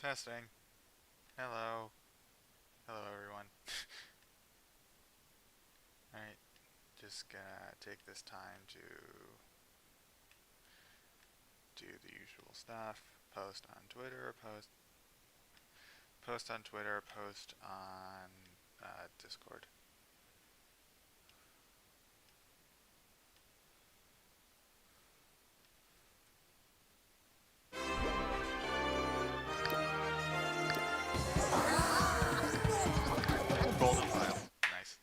Testing. Hello. Hello, everyone. Alright, just gonna take this time to do the usual stuff. Post on Twitter, post on Twitter, post on Discord. Golden file. Nice.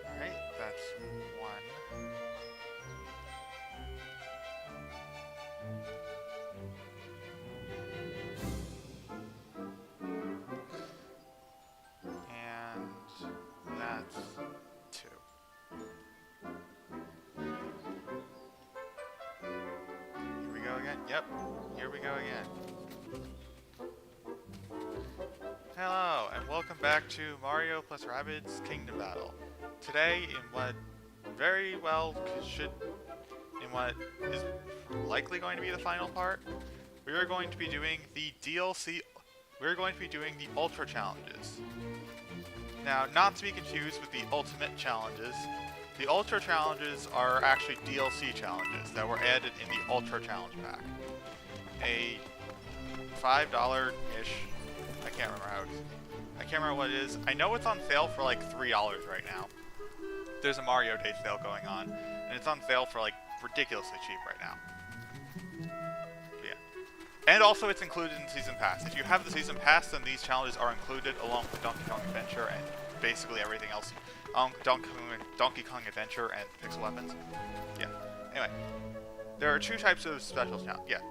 Alright, that's one. And that's two. Here we go again. Yep, here we go again. Hello, and welcome back to Mario plus Rabbids Kingdom Battle. Today, in what is likely going to be the final part, we are going to be doing the DLC. We're going to be doing the Ultra Challenges. Now, not to be confused with the Ultimate Challenges, the Ultra Challenges are actually DLC challenges that were added in the Ultra Challenge pack. A $5-ish, I can't remember what it is. I know it's on sale for like $3 right now. There's a Mario Day sale going on, and it's on sale for like ridiculously cheap right now. Yeah. And also it's included in the Season Pass. If you have the Season Pass, then these challenges are included along with Donkey Kong Adventure and basically everything else. Donkey Kong Adventure and Pixel Weapons. Yeah. Anyway, there are two types of special challenges.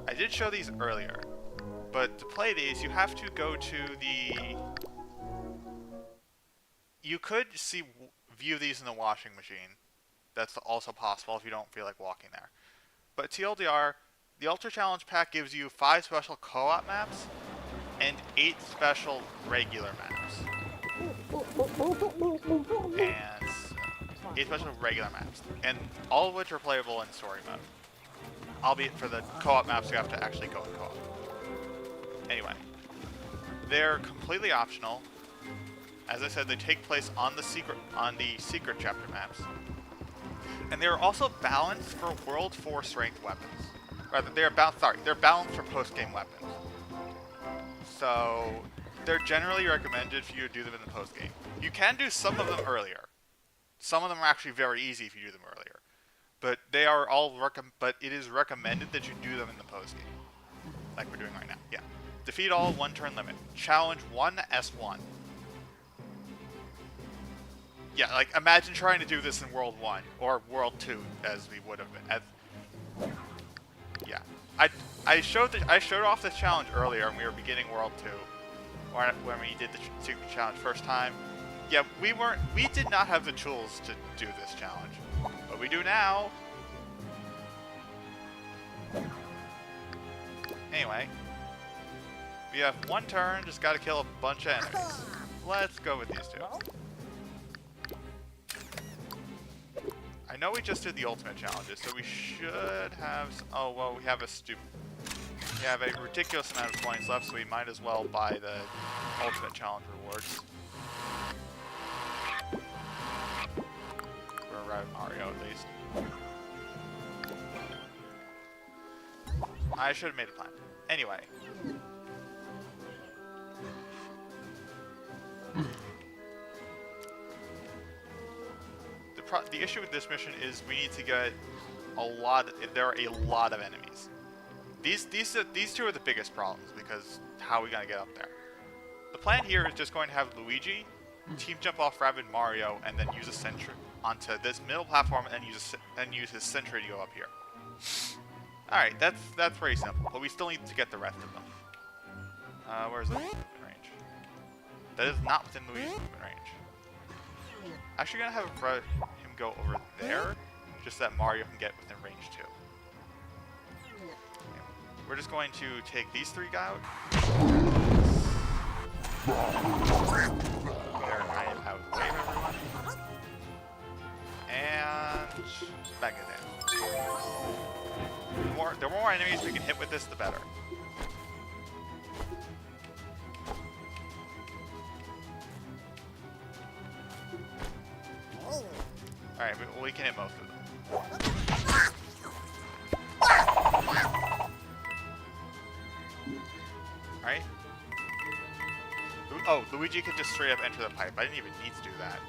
I did show these earlier, but to play these, you have to go to the... You could view these in the washing machine. That's also possible if you don't feel like walking there. But TLDR, the Ultra Challenge Pack gives you 5 special co-op maps and 8 special regular maps. And 8 special regular maps. And all of which are playable in story mode. Albeit for the co-op maps, you have to actually go in co-op. Anyway, they're completely optional. As I said, they take place on the secret chapter maps. And they're also balanced for World 4 strength weapons. Rather, they're balanced for post-game weapons. So, they're generally recommended for you to do them in the post-game. You can do some of them earlier. Some of them are actually very easy if you do them earlier. But they are all but it is recommended that you do them in the post-game. Like we're doing right now. Yeah. Defeat all 1 turn limit. Challenge 1 S1. Yeah, like imagine trying to do this in World 1 or World 2 as we would have been. Yeah. I showed off this challenge earlier when we were beginning World 2. Or when we did the secret challenge first time. Yeah, we did not have the tools to do this challenge. But we do now. Anyway. We have 1 turn, just gotta kill a bunch of enemies. Let's go with these two. I know we just did the ultimate challenges, so we should have... Oh, well, we have a ridiculous amount of points left, so we might as well buy the ultimate challenge rewards. For Mario, at least. I should have made a plan. Anyway. The issue with this mission is we need to get there are a lot of enemies. These two are the biggest problems because how are we gonna get up there? The plan here is just going to have Luigi team jump off Rabbid Mario and then use a sentry onto this middle platform and use his sentry to go up here. Alright, that's pretty simple, but we still need to get the rest of them. Where's Luigi's movement range? That is not within Luigi's movement range. Actually gonna have him go over there, just so that Mario can get within range too. Okay. We're just going to take these three guys out. There, I am out of wave, everyone. And back it in. The more enemies we can hit with this, the better. Alright, we can hit most of them. Alright. Oh, Luigi could just straight up enter the pipe. I didn't even need to do that.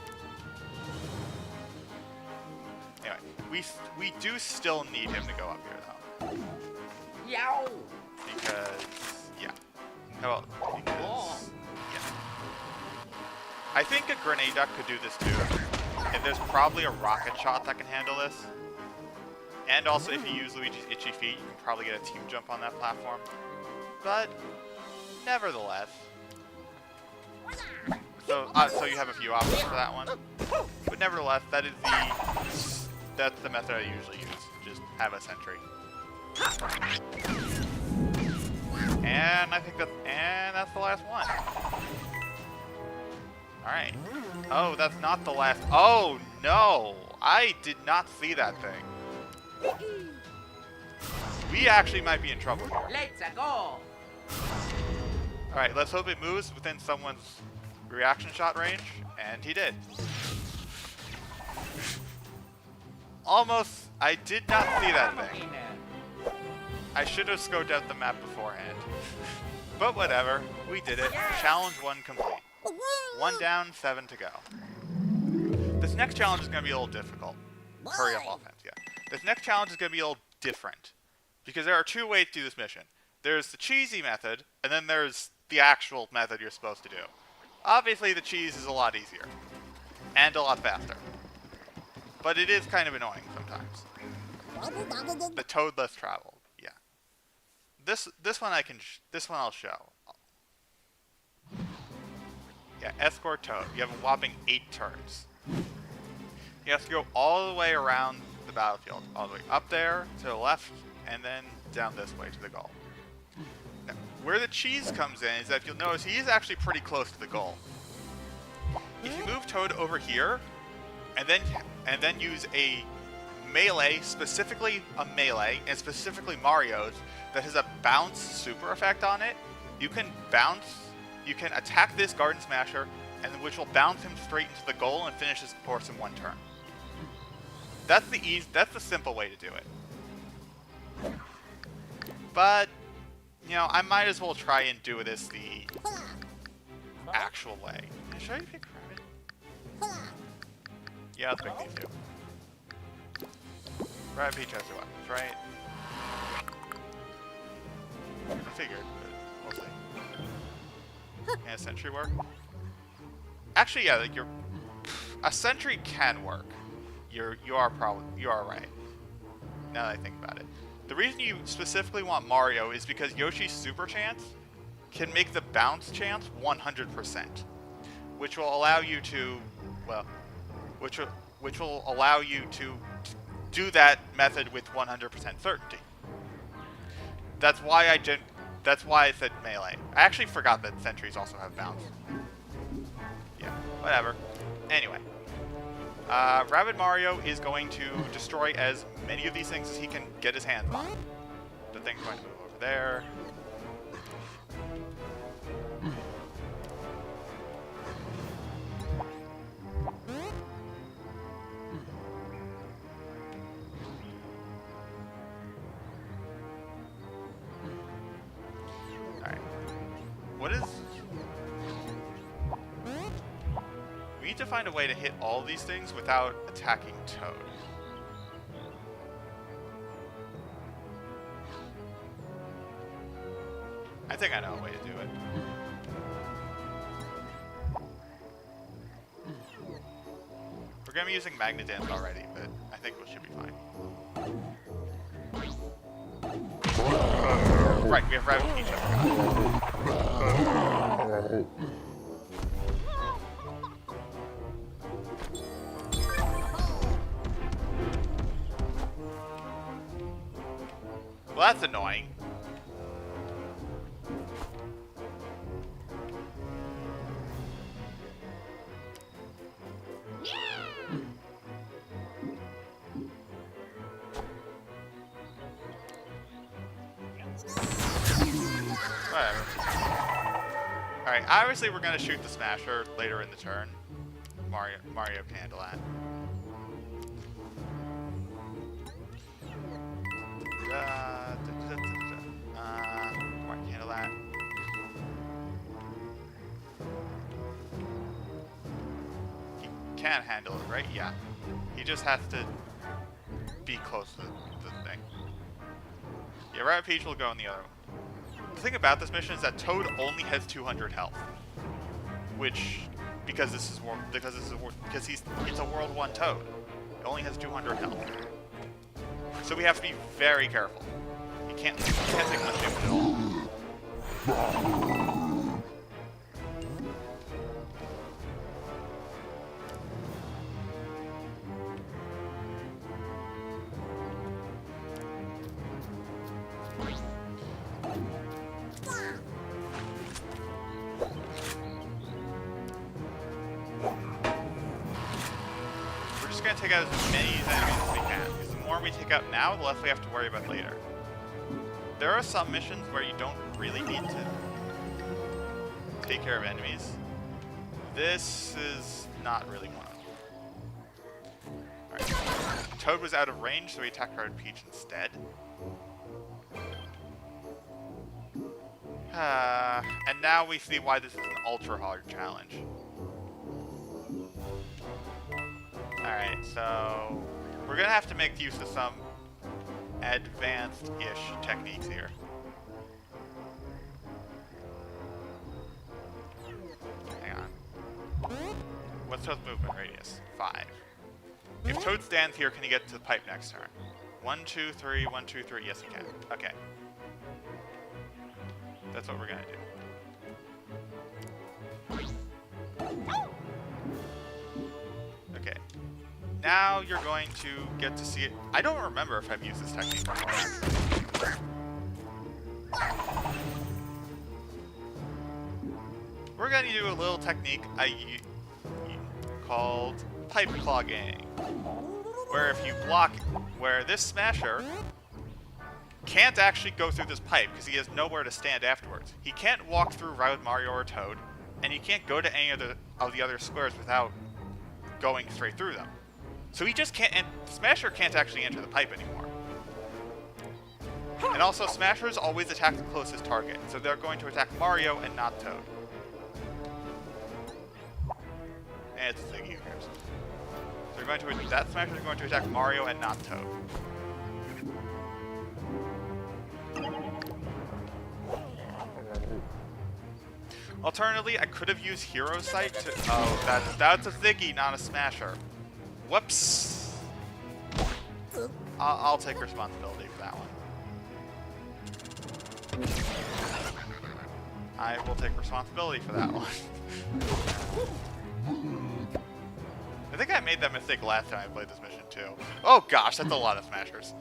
Anyway, we do still need him to go up here, though. Yow! Because, yeah. Well, because, yeah. I think a grenade duck could do this too. And there's probably a rocket shot that can handle this. And also, if you use Luigi's itchy feet, you can probably get a team jump on that platform. But, nevertheless. So you have a few options for that one. But nevertheless, that's the method I usually use. Just have a sentry. And I think that's the last one. Alright. Oh, that's not the last. Oh, no! I did not see that thing. We actually might be in trouble here. Let's go! Alright, let's hope it moves within someone's reaction shot range. And he did. Almost. I did not see that thing. I should have scoped out the map beforehand. But whatever. We did it. Challenge 1 complete. 1 down, 7 to go. This next challenge is going to be a little difficult. Hurry up offense, yeah. This next challenge is going to be a little different. Because there are 2 ways to do this mission. There's the cheesy method, and then there's the actual method you're supposed to do. Obviously, the cheese is a lot easier. And a lot faster. But it is kind of annoying sometimes. The Toad less traveled, yeah. This one I'll show. Yeah, escort Toad. You have a whopping 8 turns. You have to go all the way around the battlefield, all the way up there to the left, and then down this way to the goal. Now, where the cheese comes in is that you'll notice he is actually pretty close to the goal. If you move Toad over here, and then use a melee, specifically a melee, and specifically Mario's, that has a bounce super effect on it, you can attack this Garden Smasher, and which will bounce him straight into the goal and finish his course in 1 turn. That's the simple way to do it. But, you know, I might as well try and do this the actual way. Should I pick Rabbid? Yeah, let's pick these 2. Rabbid Peach has 2 weapons, right? I figured, but we'll see. Can a sentry work? Actually, yeah, like a sentry can work. You are right. Now that I think about it, the reason you specifically want Mario is because Yoshi's super chance can make the bounce chance 100%, which will allow you to, well, which will allow you to do that method with 100% certainty. That's why I said melee. I actually forgot that sentries also have bounce. Yeah, whatever. Anyway. Rabbid Mario is going to destroy as many of these things as he can get his hands on. The thing's going to move over there. Alright. What is... We need to find a way to hit all these things without attacking Toad. I think I know a way to do it. gonna be using Magnet Dance already, but I think we should be fine. Right, we have Rabbit Peach. Well, that's annoying. Whatever. Alright, obviously we're gonna shoot the Smasher later in the turn. Mario can handle that. Mario can handle that. He can handle it, right? Yeah. He just has to be close to the thing. Yeah, Rabbit Peach will go in the other one. The thing about this mission is that Toad only has 200 health, which because it's a World 1 Toad, it only has 200 health. So we have to be very careful. You can't take much damage at all. Going to take out as many enemies as we can, because the more we take out now, the less we have to worry about later. There are some missions where you don't really need to take care of enemies. This is not really one of them. Alright. Toad was out of range, so we attacked Rabbid Peach instead. And now we see why this is an ultra hard challenge. Alright, so we're gonna have to make use of some advanced-ish techniques here. Hang on. What's Toad's movement radius? 5. If Toad stands here, can he get to the pipe next turn? 1, 2, 3, 1, 2, 3. Yes, he can. Okay. That's what we're gonna do. Okay. Now you're going to get to see it. I don't remember if I've used this technique before. We're going to do a little technique called pipe clogging, where if you block, where this Smasher can't actually go through this pipe because he has nowhere to stand afterwards. He can't walk through Rabbid, Mario, or Toad, and he can't go to any of the other squares without going straight through them. So he just can't, and Smasher can't actually enter the pipe anymore. And also, Smashers always attack the closest target, so they're going to attack Mario and not Toad. And it's Ziggy, who cares? So they're going to, that Smasher is going to attack Mario and not Toad. Alternatively, I could have used Hero Sight to... Oh, that's a Ziggy, not a Smasher. Whoops. I'll take responsibility for that one. I will take responsibility for that one. I think I made that mistake last time I played this mission too. Oh gosh, that's a lot of Smashers.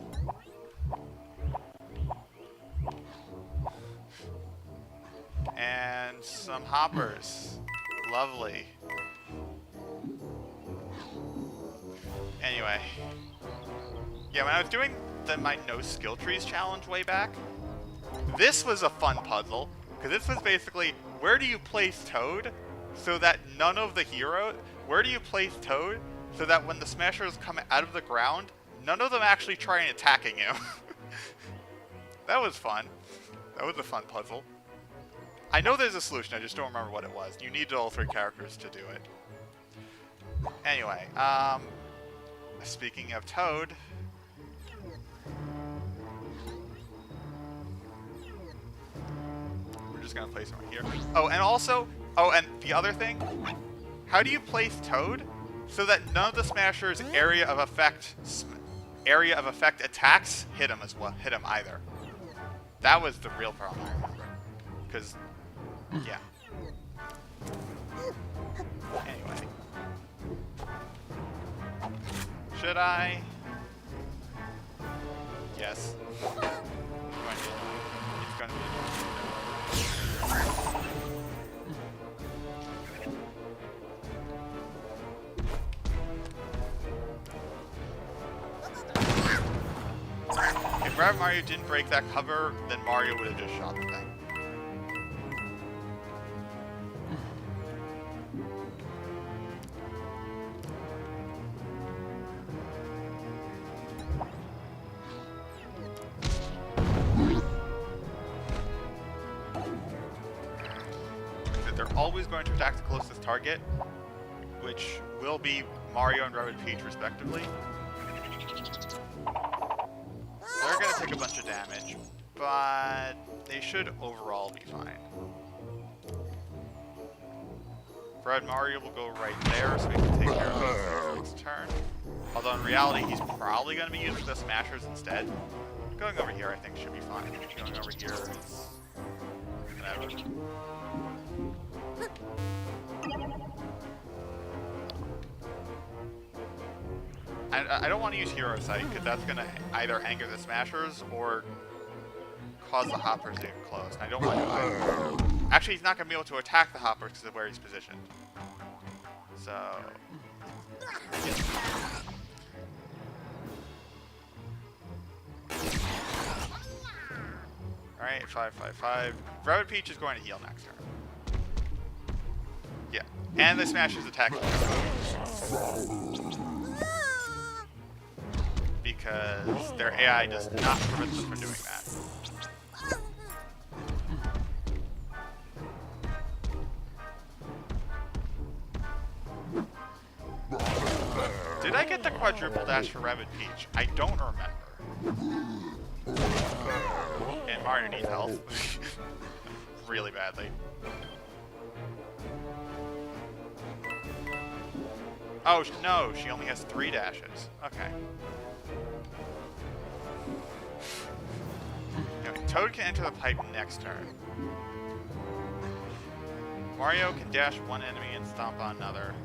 And some hoppers. Lovely. Anyway. Yeah, when I was doing my no skill trees challenge way back, this was a fun puzzle. Because this was basically, where do you place Toad so that none of the heroes... Where do you place Toad so that when the Smashers come out of the ground, none of them actually try and attacking you? That was fun. That was a fun puzzle. I know there's a solution, I just don't remember what it was. You need all 3 characters to do it. Anyway, speaking of Toad... We're just gonna place him right here. Oh, and also... Oh, and the other thing... How do you place Toad so that none of the Smasher's area of effect attacks hit him as well. Hit him either. That was the real problem, I remember. Because, yeah. Anyway. Should I? Yes. It's going to be. If Rabbid Mario didn't break that cover, then Mario would have just shot the thing. They're always going to attack the closest target, which will be Mario and Rabbid Peach respectively. They're going to take a bunch of damage, but they should overall be fine. Red Mario will go right there, so we can take care of this next turn. Although in reality, he's probably going to be using the Smashers instead. Going over here, I think, should be fine. Going over here is... whatever. I don't want to use Hero Sight, because that's going to either anger the Smashers or cause the Hoppers to get close. And I don't want to either. Actually, he's not going to be able to attack the Hoppers because of where he's positioned. So... yeah. Alright, 5/5/5. Rabbid Peach is going to heal next turn. Yeah. And the Smashers attack because their AI does not prevent them from doing that. Did I get the quadruple dash for Rabbid Peach? I don't remember. And Mario needs health. Really badly. Oh, no, she only has 3 dashes. Okay. Anyway, Toad can enter the pipe next turn. Mario can dash one enemy and stomp on another.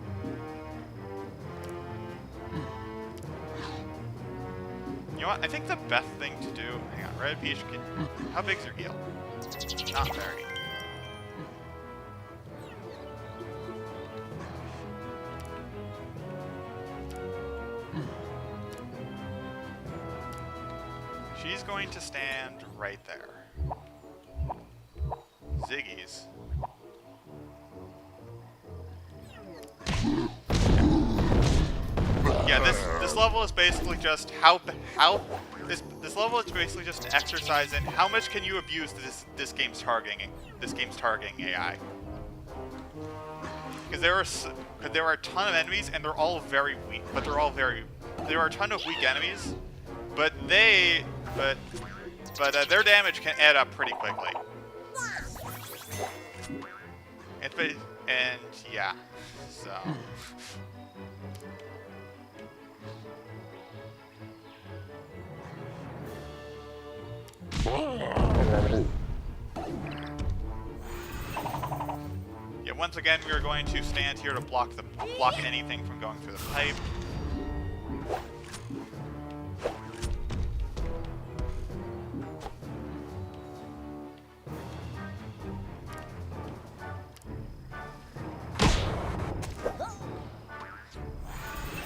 You know what? I think the best thing to do... hang on, Red Peach can... how big's your heal? Not very. She's going to stand right there. Ziggy's. Yeah, this level is basically just this level is basically just an exercise in how much can you abuse this game's targeting AI. Because there are a ton of enemies and they're all very weak, but there are a ton of weak enemies, but their damage can add up pretty quickly. And yeah, so. Yeah, once again we are going to stand here to block anything from going through the pipe.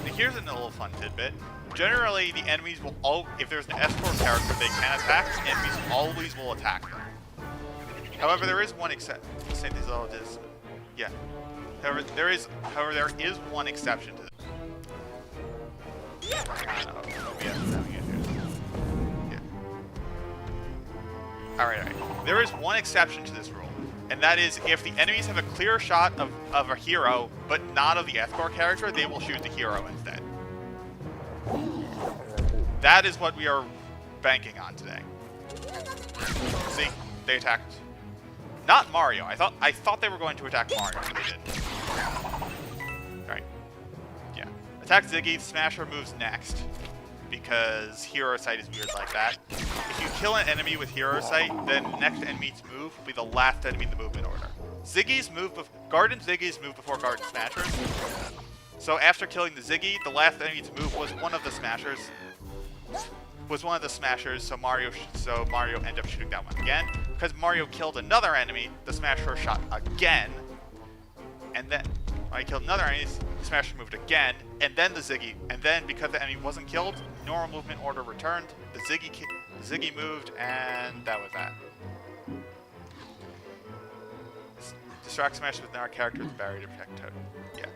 Now here's a little fun tidbit. Generally, the enemies will if there's an escort character they can attack, the enemies always will attack them. However, there is one exception. Yeah. However, there is one exception to this. Alright. There is one exception to this rule, and that is if the enemies have a clear shot of a hero, but not of the escort character, they will shoot the hero instead. That is what we are banking on today. See, they attacked. Not Mario. I thought they were going to attack Mario, but they didn't. Right. Yeah. Attack Ziggy, Smasher moves next, because Hero Sight is weird like that. If you kill an enemy with Hero Sight, then next enemy's move will be the last enemy in the movement order. Ziggy's move, Garden Ziggy's move before Garden Smashers. So after killing the Ziggy, the last enemy to move was one of the Smashers. So Mario ended up shooting that one again. Because Mario killed another enemy, the Smasher shot again. And then, when he killed another enemy, the Smasher moved again. And then the Ziggy. And then, because the enemy wasn't killed, normal movement order returned. The Ziggy moved, and that was that. Distract Smash with our character with barrier to protect Toad. Yeah.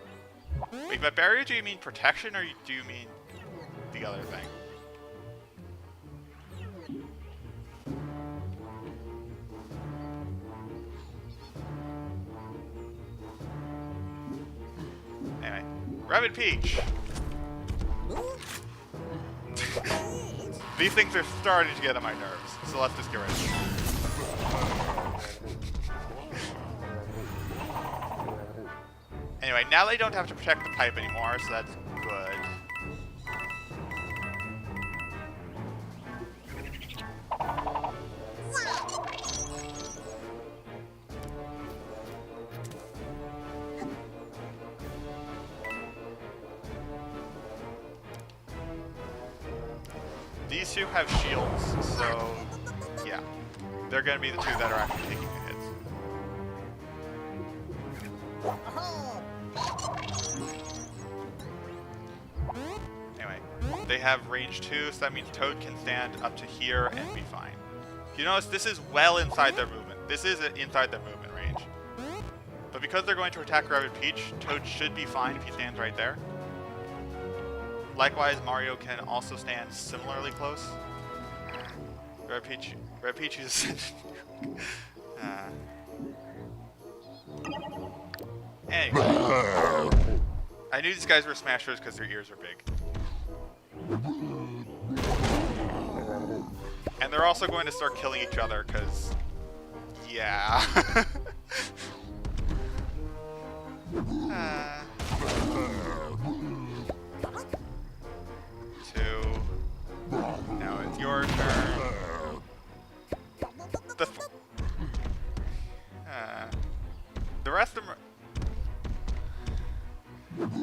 Wait, by barrier, do you mean protection, or do you mean the other thing? Anyway, Rabbid Peach. These things are starting to get on my nerves, so let's just get rid of them. Anyway, now they don't have to protect the pipe anymore, so that's good. These two have shields, so yeah. They're going to be the two that are actually taking the hits. Anyway, they have range 2, so that means Toad can stand up to here and be fine. You notice this is well inside their movement. This is inside their movement range. But because they're going to attack Rabbid Peach, Toad should be fine if he stands right there. Likewise, Mario can also stand similarly close. Rabbid Peach is... Anyway. I knew these guys were Smashers because their ears are big. And they're also going to start killing each other because... yeah. Now it's your turn. The rest of them...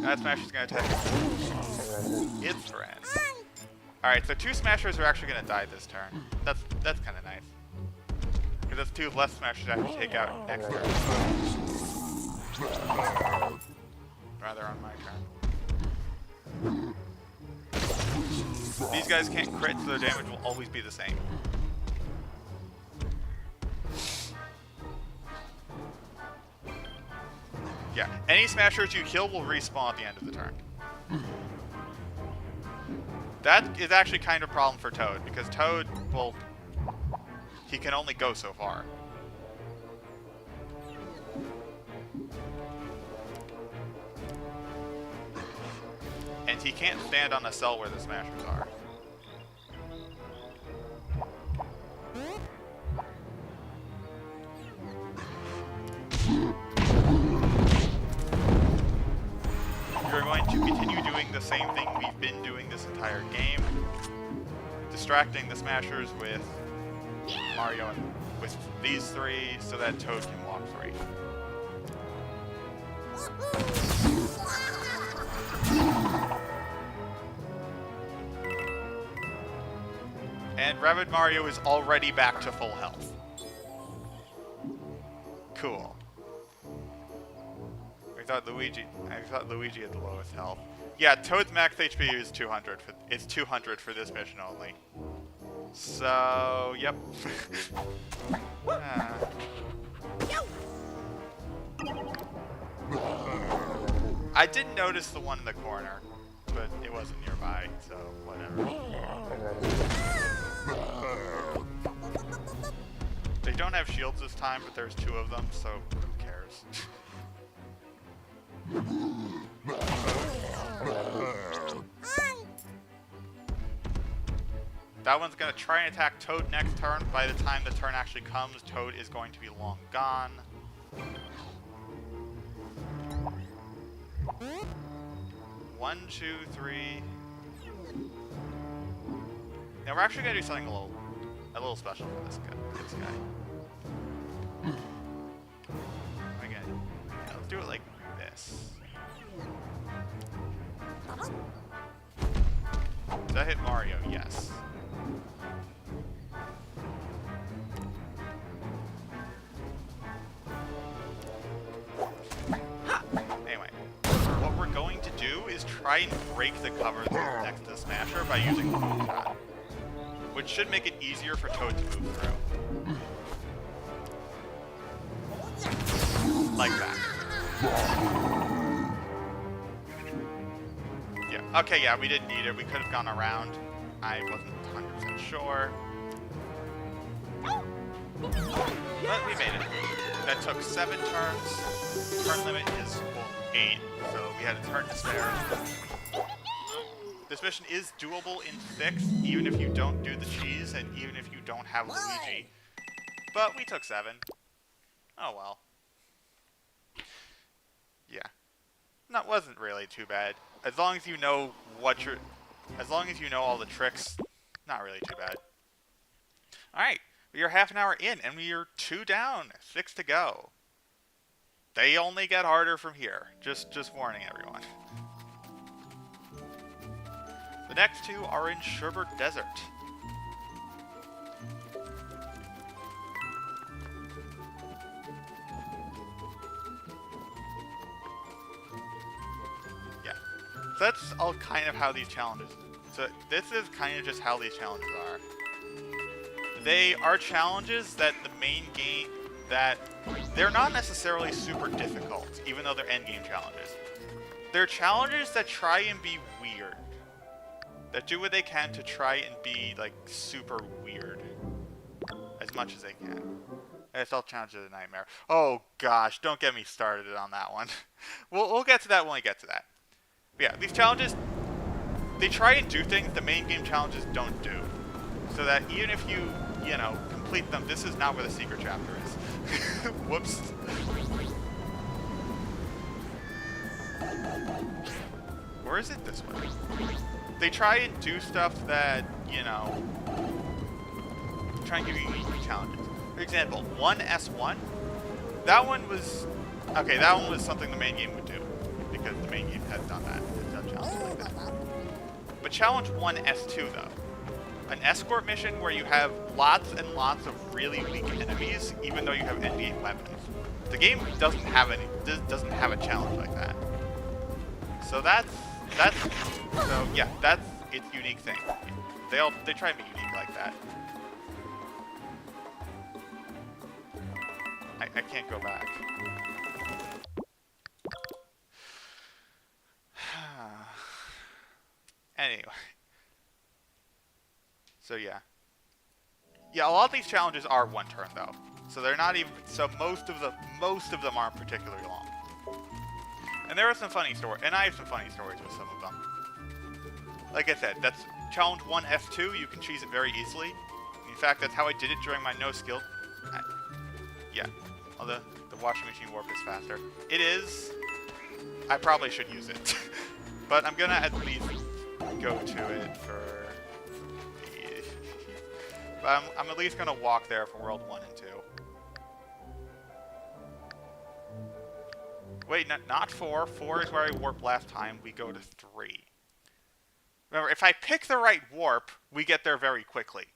That Smasher's gonna attack its friend. Alright, so 2 Smashers are actually gonna die this turn. That's kind of nice. Because that's 2 less Smashers I have to take out next turn. Rather on my turn. These guys can't crit, so their damage will always be the same. Yeah, any Smashers you kill will respawn at the end of the turn. That is actually kind of a problem for Toad, because Toad, well, he can only go so far. And he can't stand on a cell where the Smashers are. We're going to continue doing the same thing we've been doing this entire game. Distracting the Smashers with Mario and with these 3 so that Toad can walk free. And Rabbid Mario is already back to full health. Cool. I thought Luigi had the lowest health. Yeah, Toad's max HP is 200. It's 200 for this mission only. So, yep. I did notice the one in the corner, but it wasn't nearby, so whatever. They don't have shields this time, but there's 2 of them, so who cares? That one's going to try and attack Toad next turn. By the time the turn actually comes, Toad is going to be long gone. 1, 2, 3. Now we're actually gonna do something a little special for this guy. Again, yeah, let's do it like this. Does that hit Mario? Yes. Anyway, what we're going to do is try and break the cover next to the Smasher by using Moonshot, which should make it easier for Toad to move through. Like that. Yeah, okay, yeah, we didn't need it. We could have gone around. I wasn't 100% sure. But we made it. That took 7 turns. Turn limit is, well, 8, so we had a turn to spare. This mission is doable in 6, even if you don't do the cheese, and even if you don't have Luigi. But we took 7. Oh well. Yeah. That wasn't really too bad. As long as you know what you're... As long as you know all the tricks, not really too bad. Alright, we are half an hour in, and we are 2 down, 6 to go. They only get harder from here. Just warning everyone. The next 2 are in Sherbert Desert. Yeah. So that's all kind of how these challenges... So this is kind of just how these challenges are. They are challenges that the main game... that they're not necessarily super difficult, even though they're endgame challenges. They're challenges that try and be weird. That do what they can to try and be, like, super weird. As much as they can. ASL Challenge is a nightmare. Oh, gosh, don't get me started on that one. We'll get to that when we get to that. But yeah, these challenges, they try and do things the main game challenges don't do. So that even if you, you know, complete them, this is not where the secret chapter is. Whoops. Or is it this way? They try and do stuff that, you know, try and give you unique challenges. For example, 1S1, that one was, okay, that one was something the main game would do, because the main game has done that, has done challenges like that. But challenge 1S2 though, an escort mission where you have lots and lots of really weak enemies, even though you have endgame weapons. The game doesn't have a challenge like that. So that's its unique thing. They try to be unique like that. I can't go back. Anyway. So yeah. Yeah, a lot of these challenges are one turn though. So they're not even, so most of them aren't particularly long. And there are some funny stories, and I have some funny stories with some of them. Like I said, that's challenge 1F2, you can cheese it very easily. In fact, that's how I did it during my no skill. Yeah, well, the washing machine warp is faster. It is. I probably should use it. But I'm gonna at least go to it for... But I'm at least gonna walk there for World 1 and 2. Wait, not 4. 4 is where I warped last time. We go to 3. Remember, if I pick the right warp, we get there very quickly.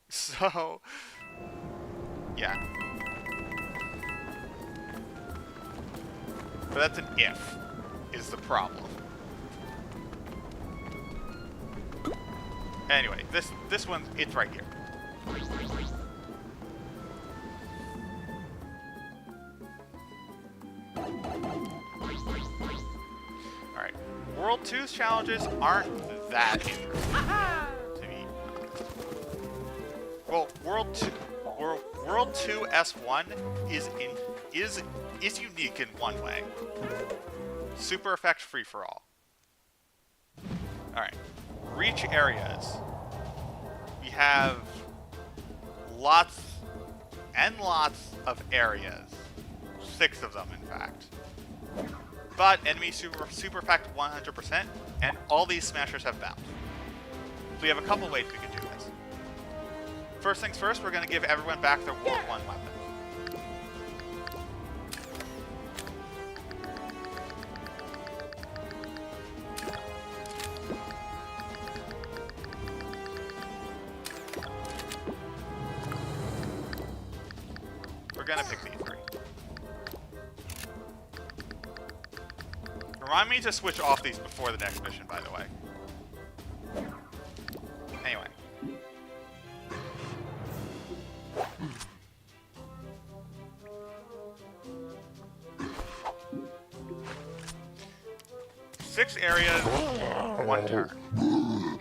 So, yeah. But that's an if, is the problem. Anyway, this one, it's right here. Alright. World 2's challenges aren't that interesting to me. Well, World 2 S1 is unique in one way. Super effect free for all. Alright. Reach areas. We have lots and lots of areas. 6 of them, in fact. but enemy super effect 100%, and all these smashers have bounce. So we have a couple ways we can do this. First things first, we're going to give everyone back their World 1 weapon. We're going to pick these three. Remind me to switch off these before the next mission, by the way. Anyway. Six areas, one turn.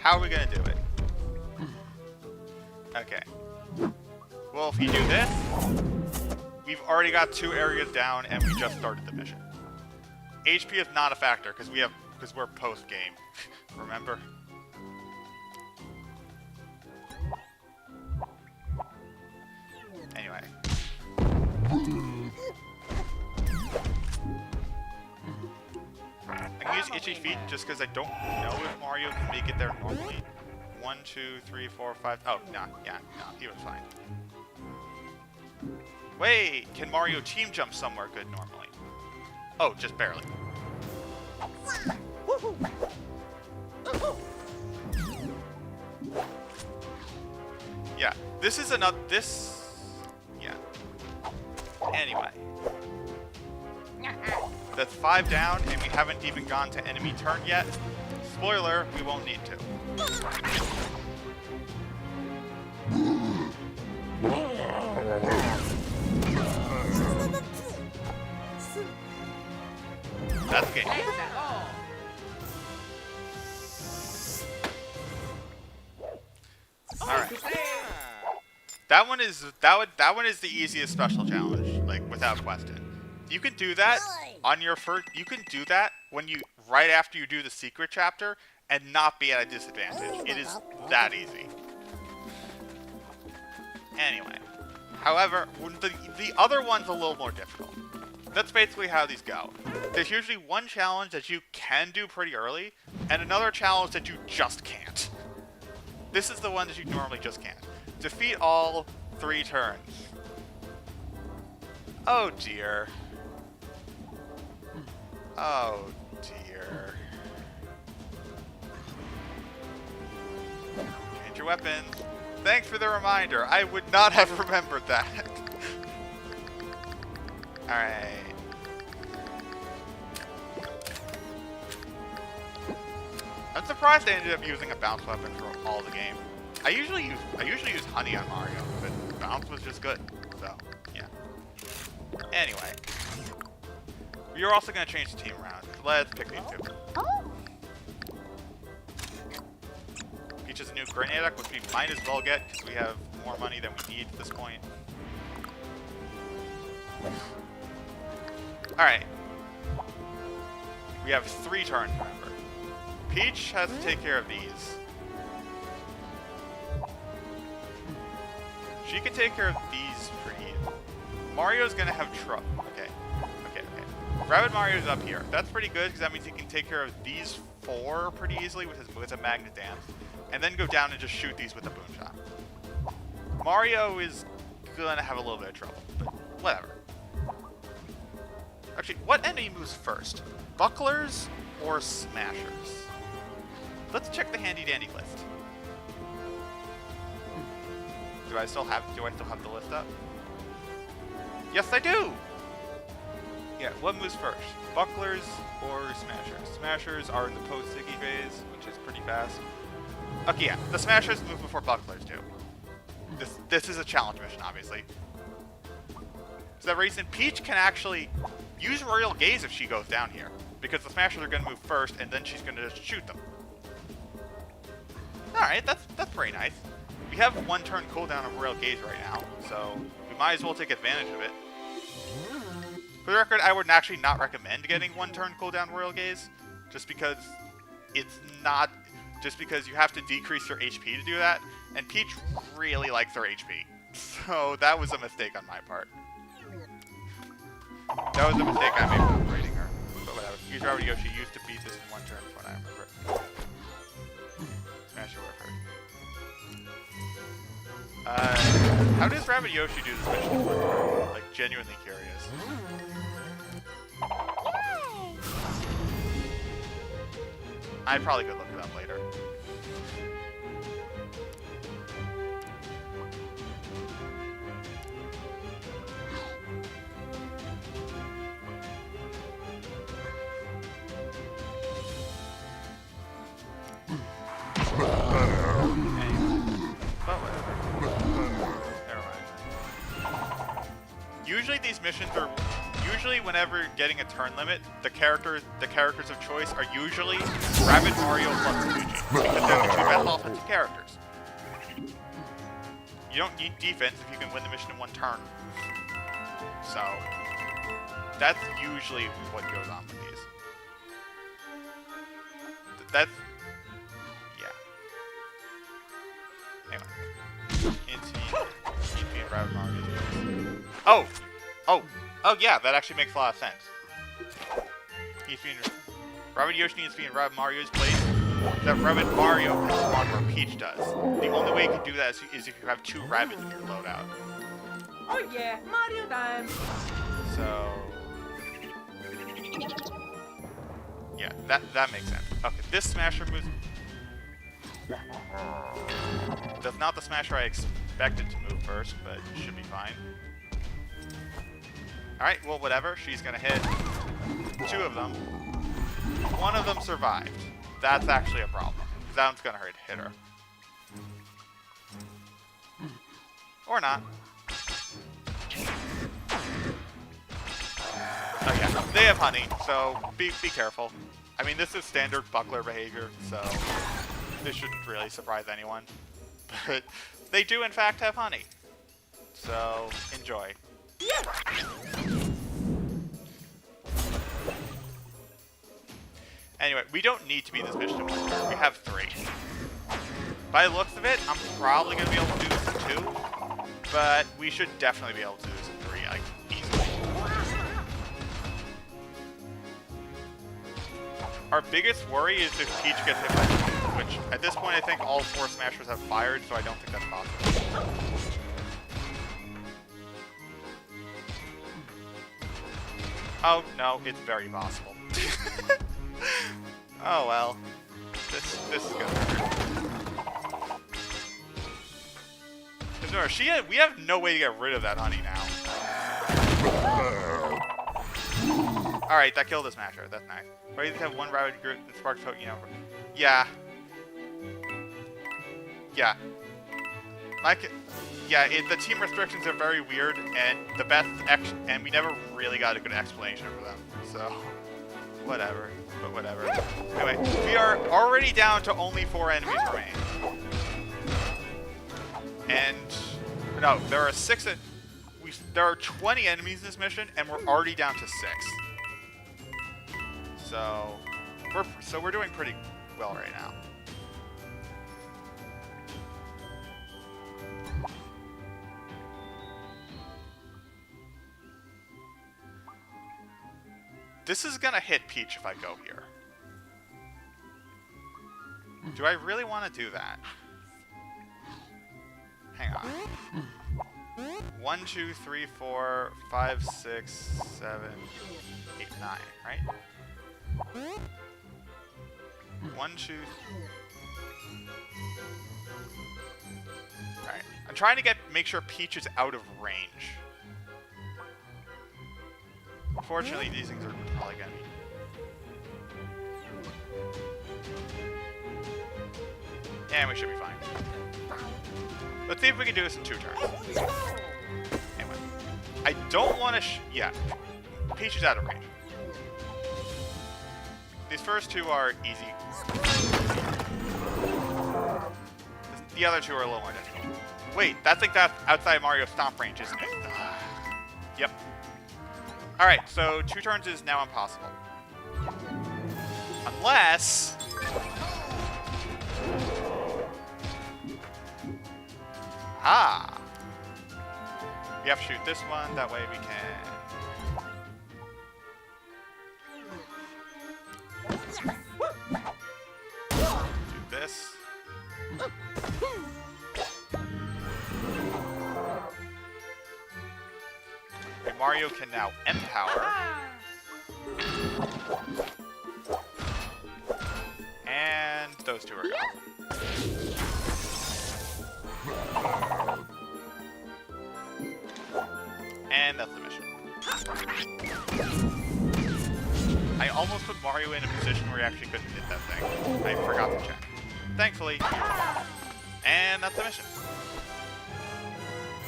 How are we gonna do it? Okay. Well, if you do this, we've already got 2 areas down and we just started the mission. HP is not a factor because we're post game. Remember? Anyway. I can use Itchy Feet just because I don't know if Mario can make it there normally. 1, 2, 3, 4, 5. Oh, no, yeah, no, he was fine. Wait, can Mario team jump somewhere good normally? Oh, just barely. Yeah, this is another. Yeah. Anyway. That's 5 down, and we haven't even gone to enemy turn yet. Spoiler, we won't need to. That's game. Alright. That one is the easiest special challenge, like without question. You can do that on your first. You can do that when you right after you do the secret chapter and not be at a disadvantage. It is that easy. Anyway, however, the other one's a little more difficult. That's basically how these go. There's usually one challenge that you can do pretty early, and another challenge that you just can't. This is the one that you normally just can't. Defeat all 3 turns. Oh dear. Oh dear. Change your weapons. Thanks for the reminder. I would not have remembered that. Alright. I'm surprised I ended up using a bounce weapon for all the game. I usually use honey on Mario, but bounce was just good. So, yeah. Anyway. You're also gonna change the team around. Let's pick these 2. Peach is a new grenade deck, which we might as well get because we have more money than we need at this point. Alright. We have 3 turns, remember. Peach has to take care of these. She can take care of these pretty easy. Mario's gonna have trouble. Okay. Rabbid Mario's up here. That's pretty good because that means he can take care of these 4 pretty easily with a magnet dance. And then go down and just shoot these with a boom shot. Mario is gonna have a little bit of trouble, but whatever. Actually, what enemy moves first? Bucklers or smashers? Let's check the handy dandy list. Do I still have the list up? Yes, I do! Yeah, what moves first? Bucklers or smashers? Smashers are in the post-Ziggy phase, which is pretty fast. Okay, yeah, the smashers move before bucklers do. This is a challenge mission, obviously. For that reason, Peach can actually use Royal Gaze if she goes down here, because the smashers are going to move first, and then she's going to just shoot them. Alright, that's pretty nice. We have 1 turn cooldown of Royal Gaze right now, so we might as well take advantage of it. For the record, I would actually not recommend getting 1 turn cooldown Royal Gaze, just because you have to decrease your HP to do that, and Peach really likes her HP. So that was a mistake on my part. That was a mistake I made with upgrading her, but whatever. Use Rabbid Yoshi used to beat this in one turn, from what I remember. Smash your Whipper. How does Rabbid Yoshi do this mission in one turn? Like, genuinely curious. I probably could look it up later. Usually these missions are whenever getting a turn limit, the characters of choice are usually Rabbid, Mario, plus Luigi, because they're the two best offensive characters. You don't need defense if you can win the mission in one turn. So that's usually what goes on with these. That's anyway. Infinite Rabbid Mario. Oh yeah, that actually makes a lot of sense. Rabbid Yoshi needs to be in Rabbid Mario's place. That Rabbid Mario can spawn where Peach does. The only way you can do that is if you have two Rabbids in your loadout. Oh yeah, Mario time. So yeah, that makes sense. Okay, this Smasher moves. That's not the Smasher I expected to move first, but it should be fine. Alright, well, whatever. She's gonna hit two of them. One of them survived. That's actually a problem. That one's gonna hit her. Or not. Oh yeah, they have honey, so be careful. I mean, this is standard buckler behavior, so this shouldn't really surprise anyone. But they do in fact have honey. So, enjoy. Anyway, we don't need to be this mission in one turn. We have 3. By the looks of it, I'm probably going to be able to do this in 2. But we should definitely be able to do this in 3, like, easily. Our biggest worry is if Peach gets hit by the which at this point I think all 4 Smashers have fired, so I don't think that's possible. Oh, no, it's very possible. Oh well. This is gonna hurt. We have no way to get rid of that honey now. Alright, that killed the Smasher. That's nice. Why do you have one Rabbid group that sparks poking over? Yeah. Yeah. The team restrictions are very weird, and and we never really got a good explanation for them. So, whatever. But whatever. Anyway, we are already down to only 4 enemies remaining. And no, there are 6. There are 20 enemies in this mission, and we're already down to 6. So we're doing pretty well right now. This is gonna hit Peach if I go here. Do I really want to do that? Hang on. 1, 2, 3, 4, 5, 6, 7, 8, 9, right? 1, 2. Alright. I'm trying to make sure Peach is out of range. Unfortunately, these things are probably gonna be. And we should be fine. Let's see if we can do this in 2 turns. Anyway. I don't want to yeah. Peach is out of range. These first 2 are easy. The other 2 are a little more difficult. Wait, that's outside Mario Stomp range, isn't it? Yep. Alright, so 2 turns is now impossible. Unless... Ah! We have to shoot this one, that way we can... Okay, Mario can now empower. And those two are gone. And that's the mission. I almost put Mario in a position where he actually couldn't hit that thing. I forgot to check. Thankfully. And that's the mission.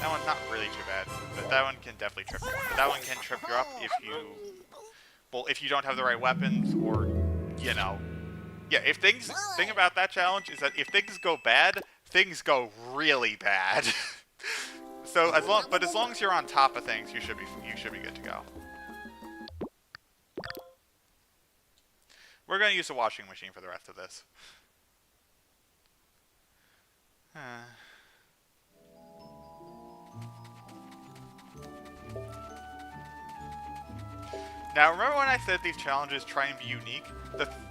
That one's not really too bad, but that one can definitely trip you up. But that one can trip you up if you... Well, if you don't have the right weapons, or, you know... Yeah, if things... thing about that challenge is that if things go bad, things go really bad. So, as long as you're on top of things, you should be good to go. We're going to use a washing machine for the rest of this. Now, remember when I said these challenges try and be unique?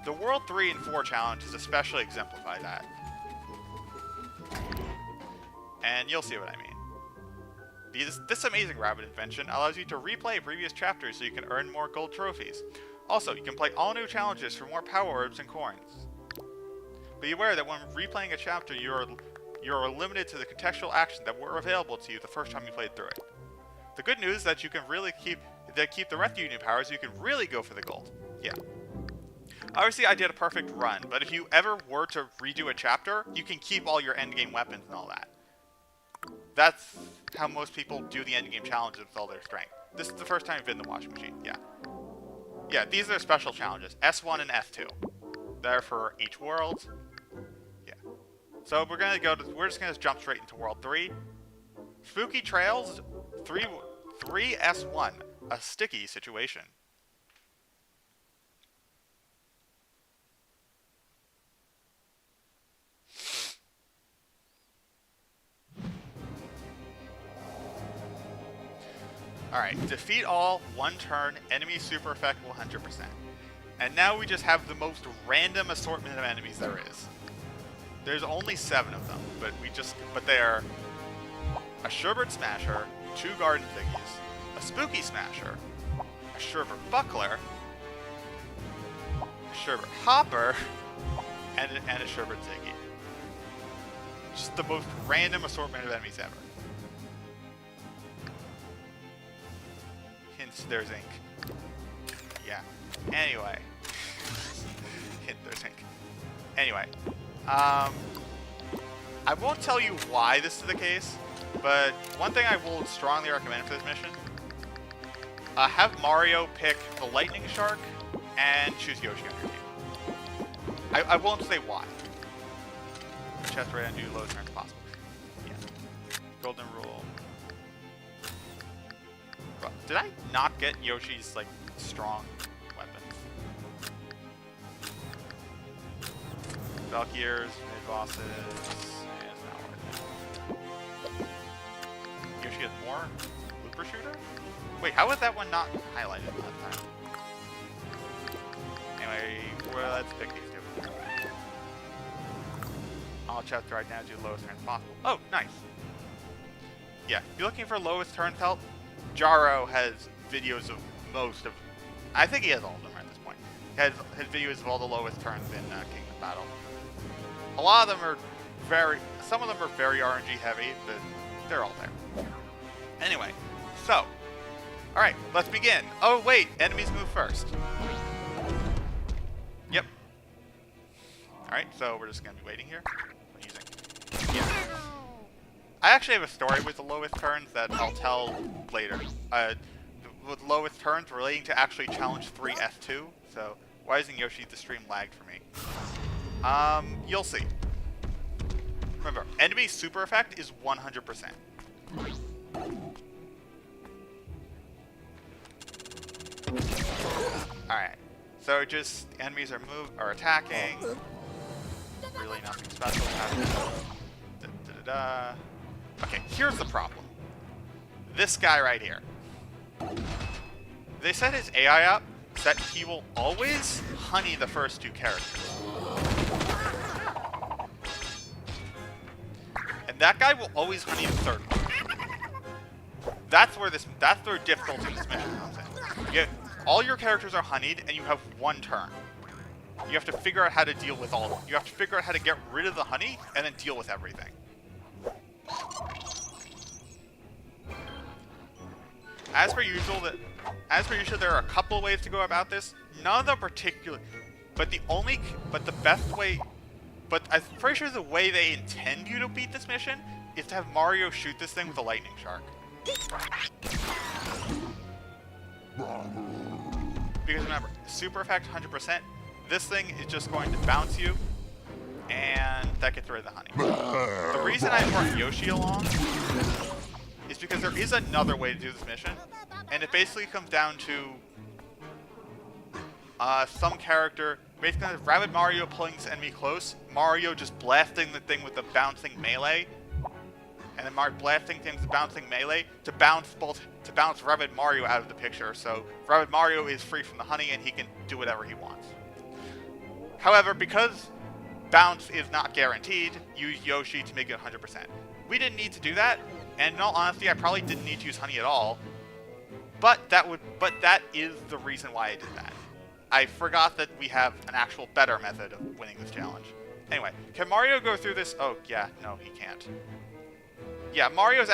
The World 3 and 4 challenges especially exemplify that. And you'll see what I mean. This amazing rabbit invention allows you to replay previous chapters so you can earn more gold trophies. Also, you can play all new challenges for more power orbs and coins. Be aware that when replaying a chapter, you're limited to the contextual actions that were available to you the first time you played through it. The good news is that you can really keep the rest of your new powers, so you can really go for the gold. Yeah. Obviously, I did a perfect run, but if you ever were to redo a chapter, you can keep all your endgame weapons and all that. That's how most people do the endgame challenges with all their strength. This is the first time you've been in the washing machine, yeah. Yeah, these are special challenges, S1 and S2. They're for each world. Yeah. So we're just gonna jump straight into World 3. Spooky Trails 3S1, a sticky situation. Alright, defeat all, one turn, enemy super effect 100%. And now we just have the most random assortment of enemies there is. There's only 7 of them, but they are a Sherbert Smasher, 2 Garden Piggies, a Spooky Smasher, a Sherbert Buckler, a Sherbert Hopper, and a Sherbert Ziggy. Just the most random assortment of enemies ever. Hints, there's ink. Yeah. Anyway. Hint, there's ink. Anyway. I won't tell you why this is the case, but one thing I will strongly recommend for this mission, have Mario pick the Lightning Shark and choose Yoshi on your team. I won't say why. Chest right and do lowest turns possible. Yeah. Golden rule. Did I not get Yoshi's, like, strong weapons? Valkyrs, mid-bosses... Yeah, it's not worth it. Yoshi has more? Looper Shooter? Wait, how was that one not highlighted last time? Anyway, well, let's pick these two. I'll chest right now, do lowest turns possible. Oh, nice! Yeah, if you're looking for lowest turns help, Jaro has videos of most of... I think he has all of them at this point. He has videos of all the lowest turns in Kingdom Battle. A lot of them are some of them are very RNG heavy, but they're all there. Anyway, so... Alright, let's begin. Oh wait, enemies move first. Yep. Alright, so we're just gonna be waiting here. Yeah. I actually have a story with the lowest turns that I'll tell later. With lowest turns relating to actually challenge 3S2, so why isn't Yoshi the stream lagged for me? You'll see. Remember, enemy super effect is 100%. Alright, so just enemies are attacking. Really nothing special happening. Okay, here's the problem. This guy right here. They set his AI up so that he will always honey the first 2 characters. And that guy will always honey the third one. That's where difficulty in this mission comes in. All your characters are honeyed, and you have one turn. You have to figure out how to deal with all of them. You have to figure out how to get rid of the honey, and then deal with everything. As per usual, there are a couple of ways to go about this. None of them particularly, but the best way, but I'm pretty sure the way they intend you to beat this mission is to have Mario shoot this thing with a lightning shark. Because remember, super effect 100%. This thing is just going to bounce you, and that gets rid of the honey. The reason I brought Yoshi along is because there is another way to do this mission, and it basically comes down to some character, basically Rabbid Mario pulling this enemy close, Mario just blasting the thing with the bouncing melee, and then Mario blasting things with bouncing melee to bounce Rabbid Mario out of the picture, so Rabbid Mario is free from the honey and he can do whatever he wants. However, because bounce is not guaranteed, use Yoshi to make it 100%. We didn't need to do that, and in all honesty, I probably didn't need to use honey at all. But that is the reason why I did that. I forgot that we have an actual better method of winning this challenge. Anyway, can Mario go through this? Oh yeah, no, he can't. Yeah, Mario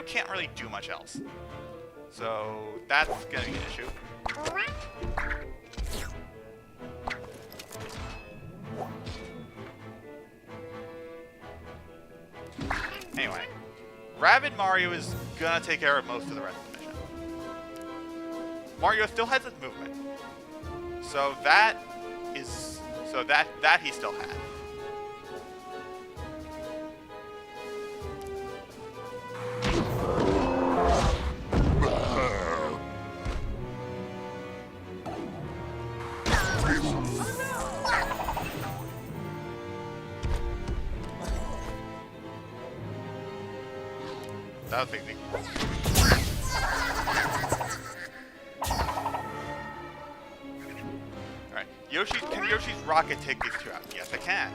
can't really do much else. So that's gonna be an issue. Anyway, Rabid Mario is gonna take care of most of the rest of the mission. Mario still has his movement, so that he still had. That was a big thing. Alright. Can Yoshi's rocket take these two out? Yes, it can.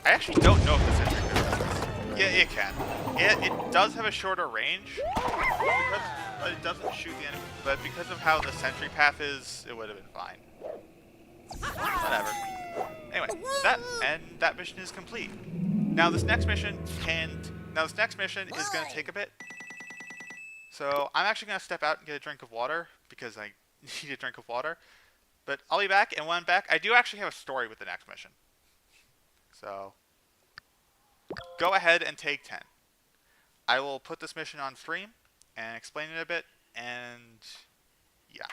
I actually don't know if the sentry can do this. Yeah, it can. It does have a shorter range, but it doesn't shoot the enemy. But because of how the sentry path is, it would have been fine. Whatever. Anyway, that mission is complete. Now this next mission is going to take a bit. So I'm actually going to step out and get a drink of water because I need a drink of water. But I'll be back, and when I'm back, I do actually have a story with the next mission. So go ahead and take 10. I will put this mission on stream and explain it a bit, and yeah.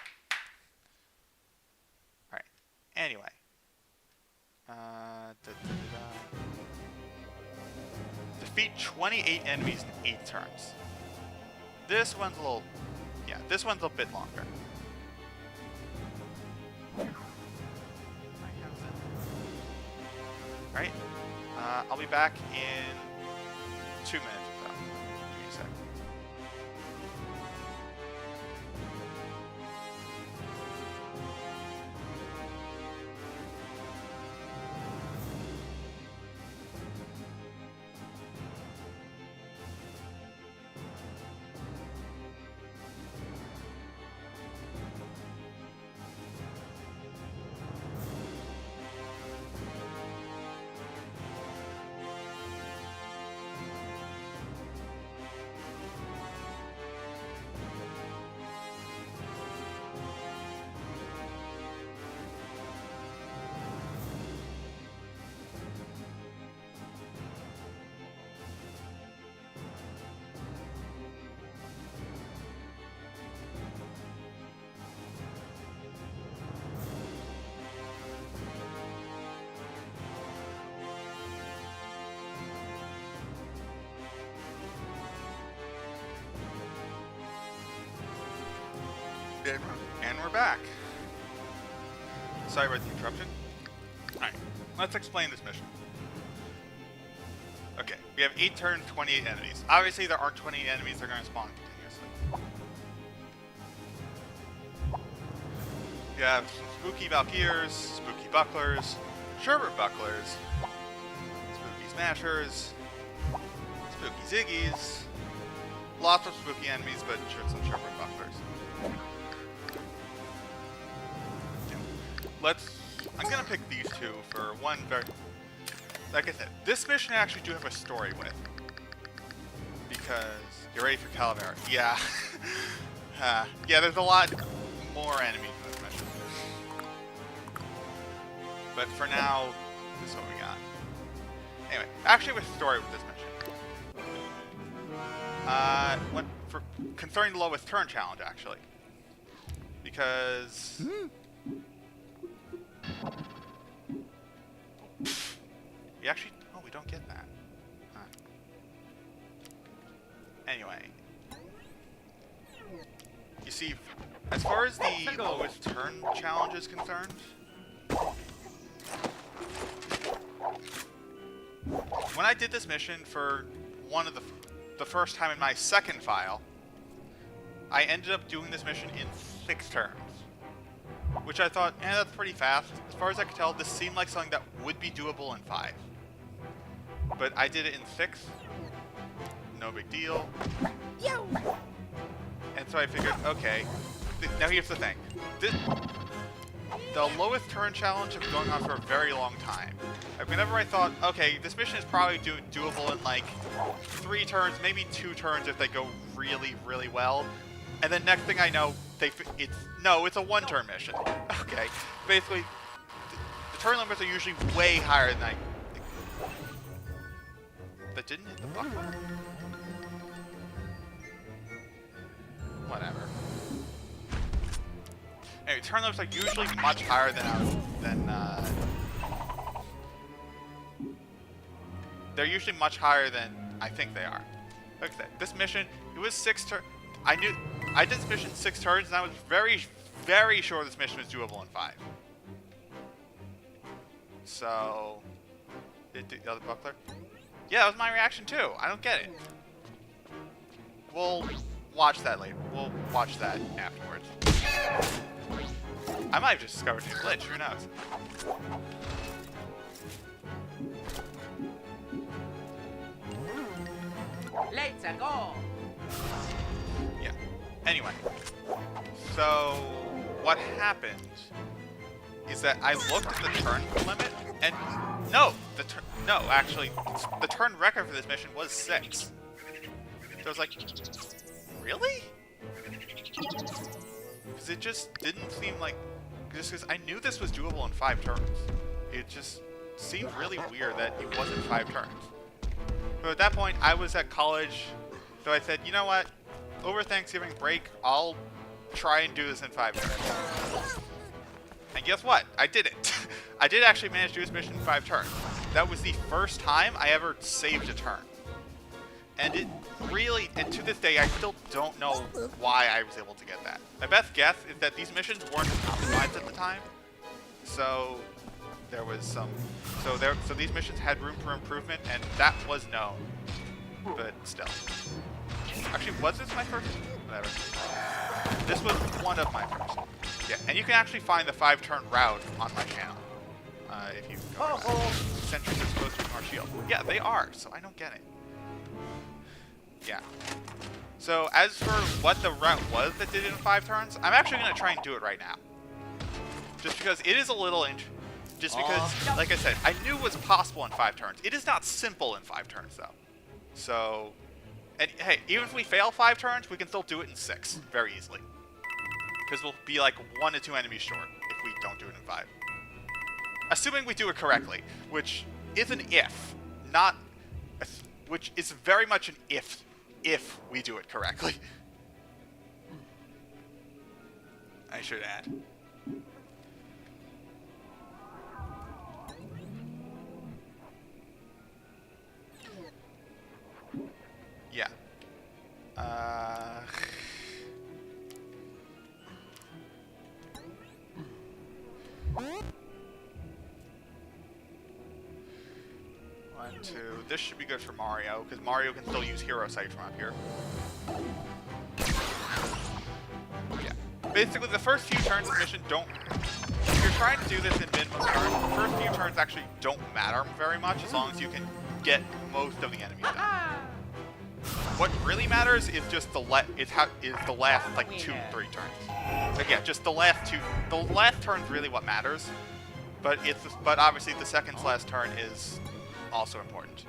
Alright. Anyway. Defeat 28 enemies in 8 turns. This one's a bit longer. Alright, I'll be back in 2 minutes or so. Give me a sec. And we're back. Sorry about the interruption. Alright, let's explain this mission. Okay, we have 8 turns, 28 enemies. Obviously there aren't 28 enemies, they're going to spawn continuously. You have some spooky Valkyrs, spooky Bucklers, Sherbert Bucklers, spooky Smashers, spooky Ziggies, lots of spooky enemies, but some sharper buffers. I'm gonna pick these two for one very... Like I said, this mission I actually do have a story with. Because... You're ready for Calavera. Yeah. Yeah, there's a lot more enemies in this mission. But for now, this is what we got. Anyway, actually with a story with this mission. Concerning the lowest turn challenge, actually. Because... We actually... Oh, we don't get that. Huh. Anyway. You see, as far as the lowest turn challenge is concerned... When I did this mission for one of the first time in my second file, I ended up doing this mission in 6 turns. Which I thought, that's pretty fast. As far as I could tell, this seemed like something that would be doable in 5. But I did it in 6. No big deal. And so I figured, okay. Now here's the thing. The lowest turn challenge has been going on for a very long time. Like, whenever I thought, okay, this mission is probably doable in like 3 turns, maybe 2 turns if they go really, really well. And then next thing I know, it's a 1-turn mission. Okay, basically, the turn limits are usually way higher than I... That didn't hit the buckler? Whatever. Anyway, turn limits are usually much higher they're usually much higher than I think they are. Like I said, this mission, it was 6 turns. I did this mission 6 turns, and I was very, very sure this mission was doable in 5. So, did the other buckler? Yeah, that was my reaction too. I don't get it. We'll watch that later. We'll watch that afterwards. I might have just discovered a new glitch. Who knows? Let's go. Yeah. Anyway, so what happened is that I looked at the turn limit, and actually, the turn record for this mission was 6. So I was like, really? Because it just didn't seem like, just because I knew this was doable in 5 turns. It just seemed really weird that it wasn't 5 turns. But at that point, I was at college, so I said, you know what? Over Thanksgiving break, I'll try and do this in 5 turns. And guess what? I did it. I did actually manage to do this mission in 5 turns. That was the first time I ever saved a turn. And it really, and to this day, I still don't know why I was able to get that. My best guess is that these missions weren't optimized at the time. So there was some, so these missions had room for improvement, and that was known. But still. Actually, was this my first? Whatever. This was one of my first. Yeah, and you can actually find the 5-turn route on my channel. If you go sentries are supposed to ignore shield. Yeah, they are, so I don't get it. Yeah. So as for what the route was that did it in 5 turns, I'm actually going to try and do it right now. Just because it is a little just because, like I said, I knew it was possible in 5 turns. It is not simple in 5 turns, though. So, and hey, even if we fail 5 turns, we can still do it in 6 very easily. Because we'll be like 1 to 2 enemies short if we don't do it in 5. Assuming we do it correctly, which is an if, not, which is very much an if we do it correctly. I should add. Yeah. 1, 2. This should be good for Mario, because Mario can still use Hero Sight from up here. Yeah. Basically, the first few turns of the mission don't... If you're trying to do this in minimum turns, the first few turns actually don't matter very much, as long as you can get most of the enemies done. What really matters is just the last like 2-3 turns. So yeah, just the last two. The last turn's really what matters. But obviously the second to last turn is also important.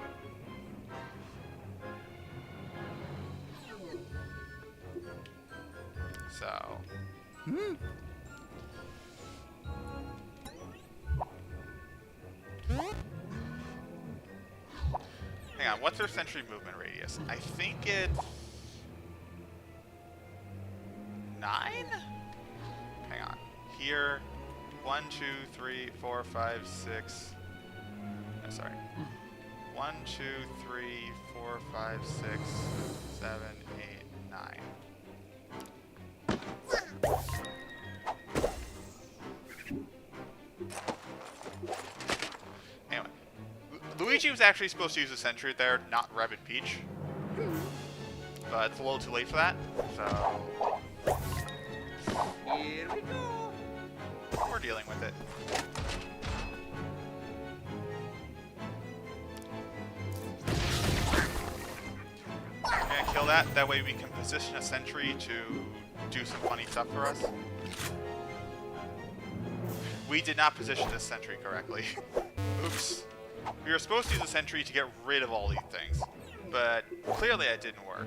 So. Hang on, what's their sentry movement radius? I think it's 9? Hang on. Here, 1, 2, 3, 4, 5, 6. No, sorry. 1, 2, 3, 4, 5, 6, 7, 8, 9. Anyway, Luigi was actually supposed to use a sentry there, not Rabbid Peach. But it's a little too late for that, so Here we go. we're dealing with it. We're gonna kill that, that way we can position a sentry to do some funny stuff for us. We did not position this sentry correctly. Oops. We were supposed to use a sentry to get rid of all these things, but clearly it didn't work.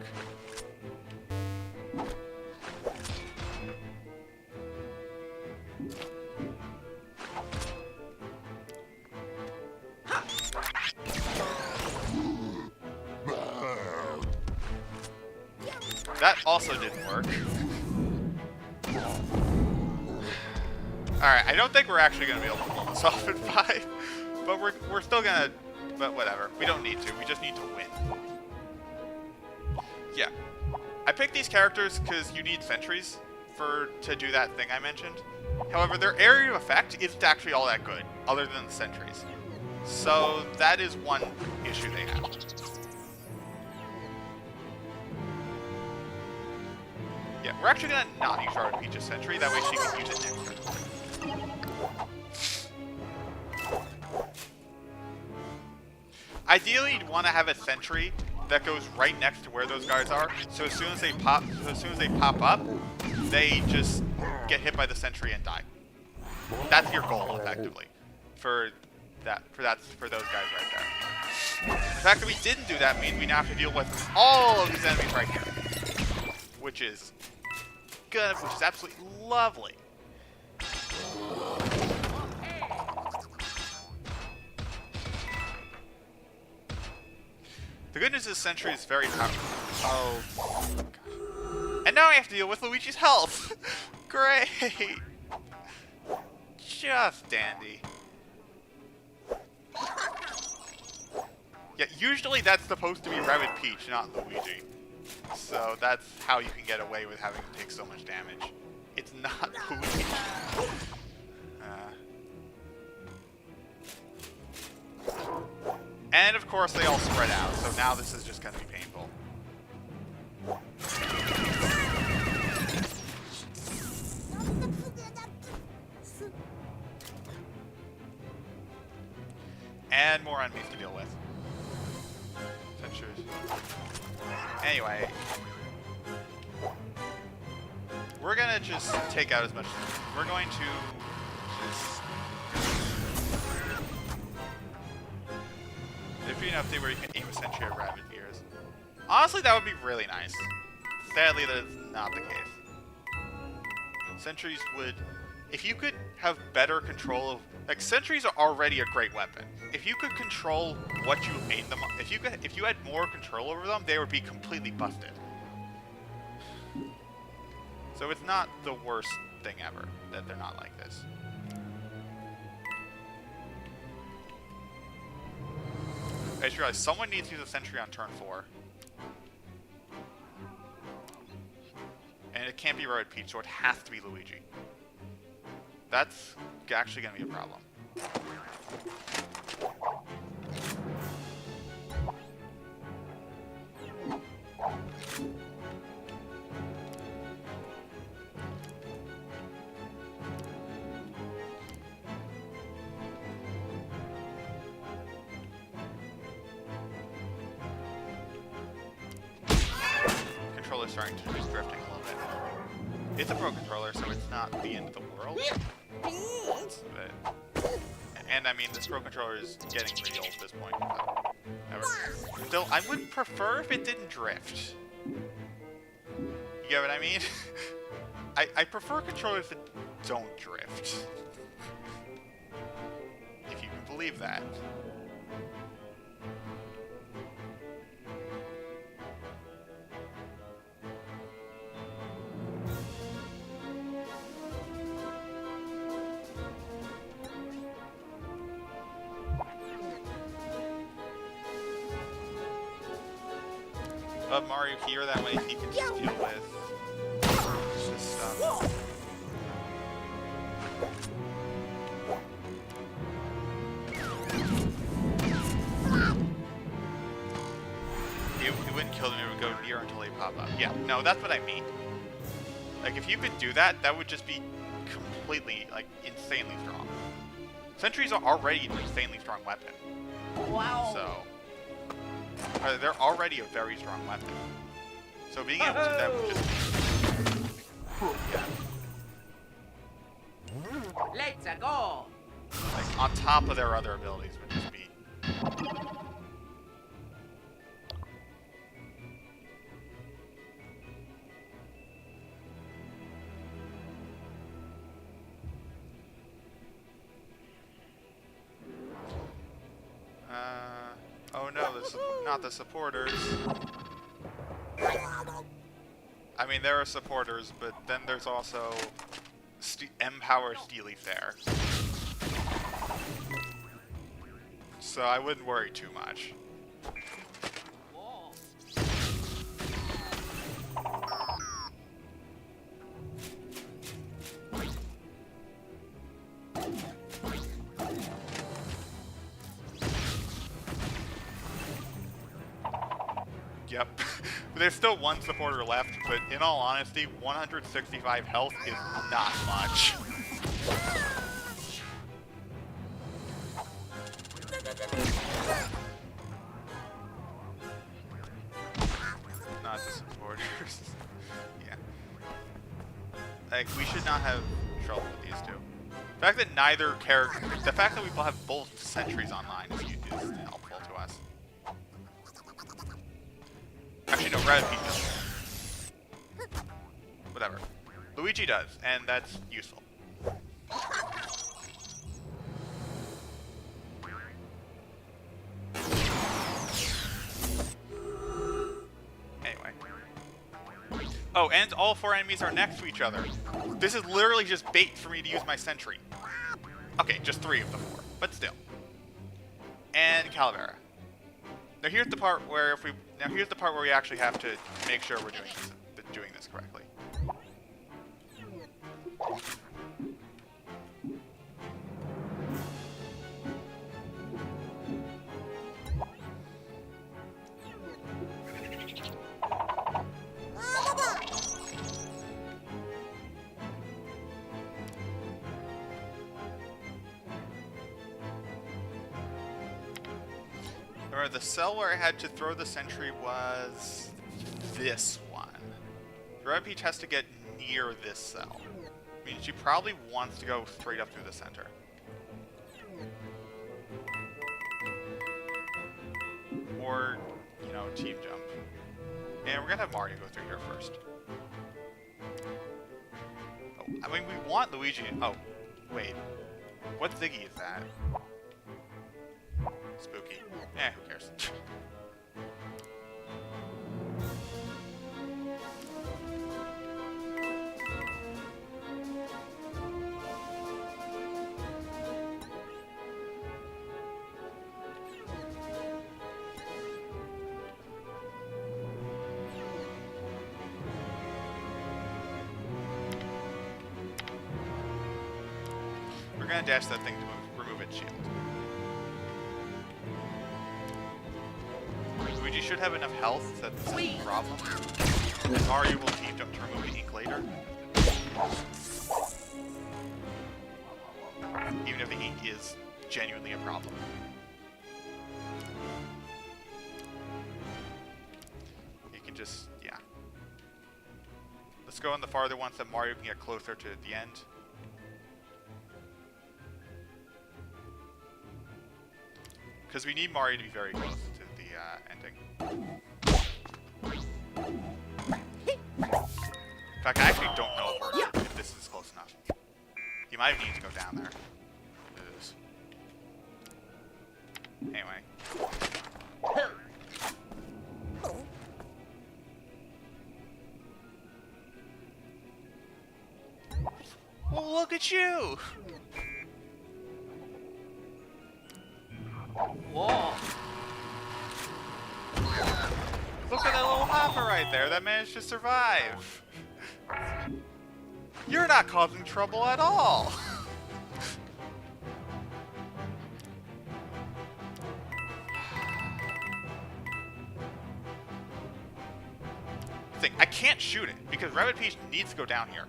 That also didn't work. Alright, I don't think we're actually going to be able to pull this off in 5, but we're still going to, but whatever. We don't need to, we just need to win. Yeah. I picked these characters because you need sentries to do that thing I mentioned. However, their area of effect isn't actually all that good, other than the sentries. So that is one issue they have. Yeah, we're actually going to not use our Peach's sentry, that way she can use it next turn. Ideally, you'd want to have a sentry that goes right next to where those guys are, so as soon as they pop up, they just get hit by the sentry and die. That's your goal, effectively, for those guys right there. The fact that we didn't do that means we now have to deal with all of these enemies right here, which is good, which is absolutely lovely. The good news is Sentry is very powerful. Oh, God. And now I have to deal with Luigi's health. Great. Just dandy. Yeah, usually that's supposed to be Rabbid Peach, not Luigi. So that's how you can get away with having to take so much damage. It's not Luigi. And of course they all spread out, so now this is just going to be painful. And more enemies to deal with. Anyway, we're gonna just take out as much. We're going to just. There'd be an update where you can aim a sentry at rabbit ears. Honestly, that would be really nice. Sadly, that is not the case. Sentries would, if you could have better control of, like, sentries are already a great weapon. If you could control what you aimed them, if you had more control over them, they would be completely busted. So it's not the worst thing ever that they're not like this. I just realized someone needs to use a sentry on turn 4. And it can't be Rabbid Peach, so it has to be Luigi. That's actually going to be a problem. controller's starting to just drifting a little bit. It's a pro controller, so it's not the end of the world. But, and I mean, this pro controller is getting pretty old at this point. So, still, I would prefer if it didn't drift. You get what I mean? I prefer controllers that don't drift. If you can believe that. Mario here, that way he can just deal with this stuff. It wouldn't kill them, it would go near until they pop up. Yeah, no, that's what I mean. Like, if you could do that, that would just be completely, like, insanely strong. Sentries are already an insanely strong weapon. Wow. So... they're already a very strong weapon. So being able to that would just be... Let's go. Like, on top of their other abilities would just be... oh no, not the supporters. I mean, there are supporters, but then there's also M-Power Steely there. So I wouldn't worry too much. Yep. There's still one supporter left, but in all honesty, 165 health is not much. Not the supporters. Yeah. Like, we should not have trouble with these two. The fact that neither character... The fact that we have both sentries online is helpful to us. Actually, no, Rabbids doesn't. Whatever. Luigi does, and that's useful. Anyway. Oh, and all 4 enemies are next to each other. This is literally just bait for me to use my sentry. Okay, just 3 of the 4, but still. And Calavera. Now here's the part where we actually have to make sure we're doing this correctly. Remember, the cell where I had to throw the sentry was this one. Rabbids has to get near this cell. I mean, she probably wants to go straight up through the center. Or, you know, team jump. And we're gonna have Mario go through here first. Oh, I mean, we want Luigi. Oh, wait. What Ziggy is that? Spooky. Eh, who cares? We're gonna dash that thing to remove its shield. Luigi should have enough health that this isn't a problem. And Mario will team jump to remove the ink later. Even if the ink is genuinely a problem. You can just, yeah. Let's go on the farther ones that Mario can get closer to the end. Because we need Mario to be very close to the ending. In fact, I actually don't know if this is close enough. You might need to go down there. Anyway. Well, look at you! Whoa. Look at that little hopper right there that managed to survive. You're not causing trouble at all. I can't shoot it because Rabbid Peach needs to go down here.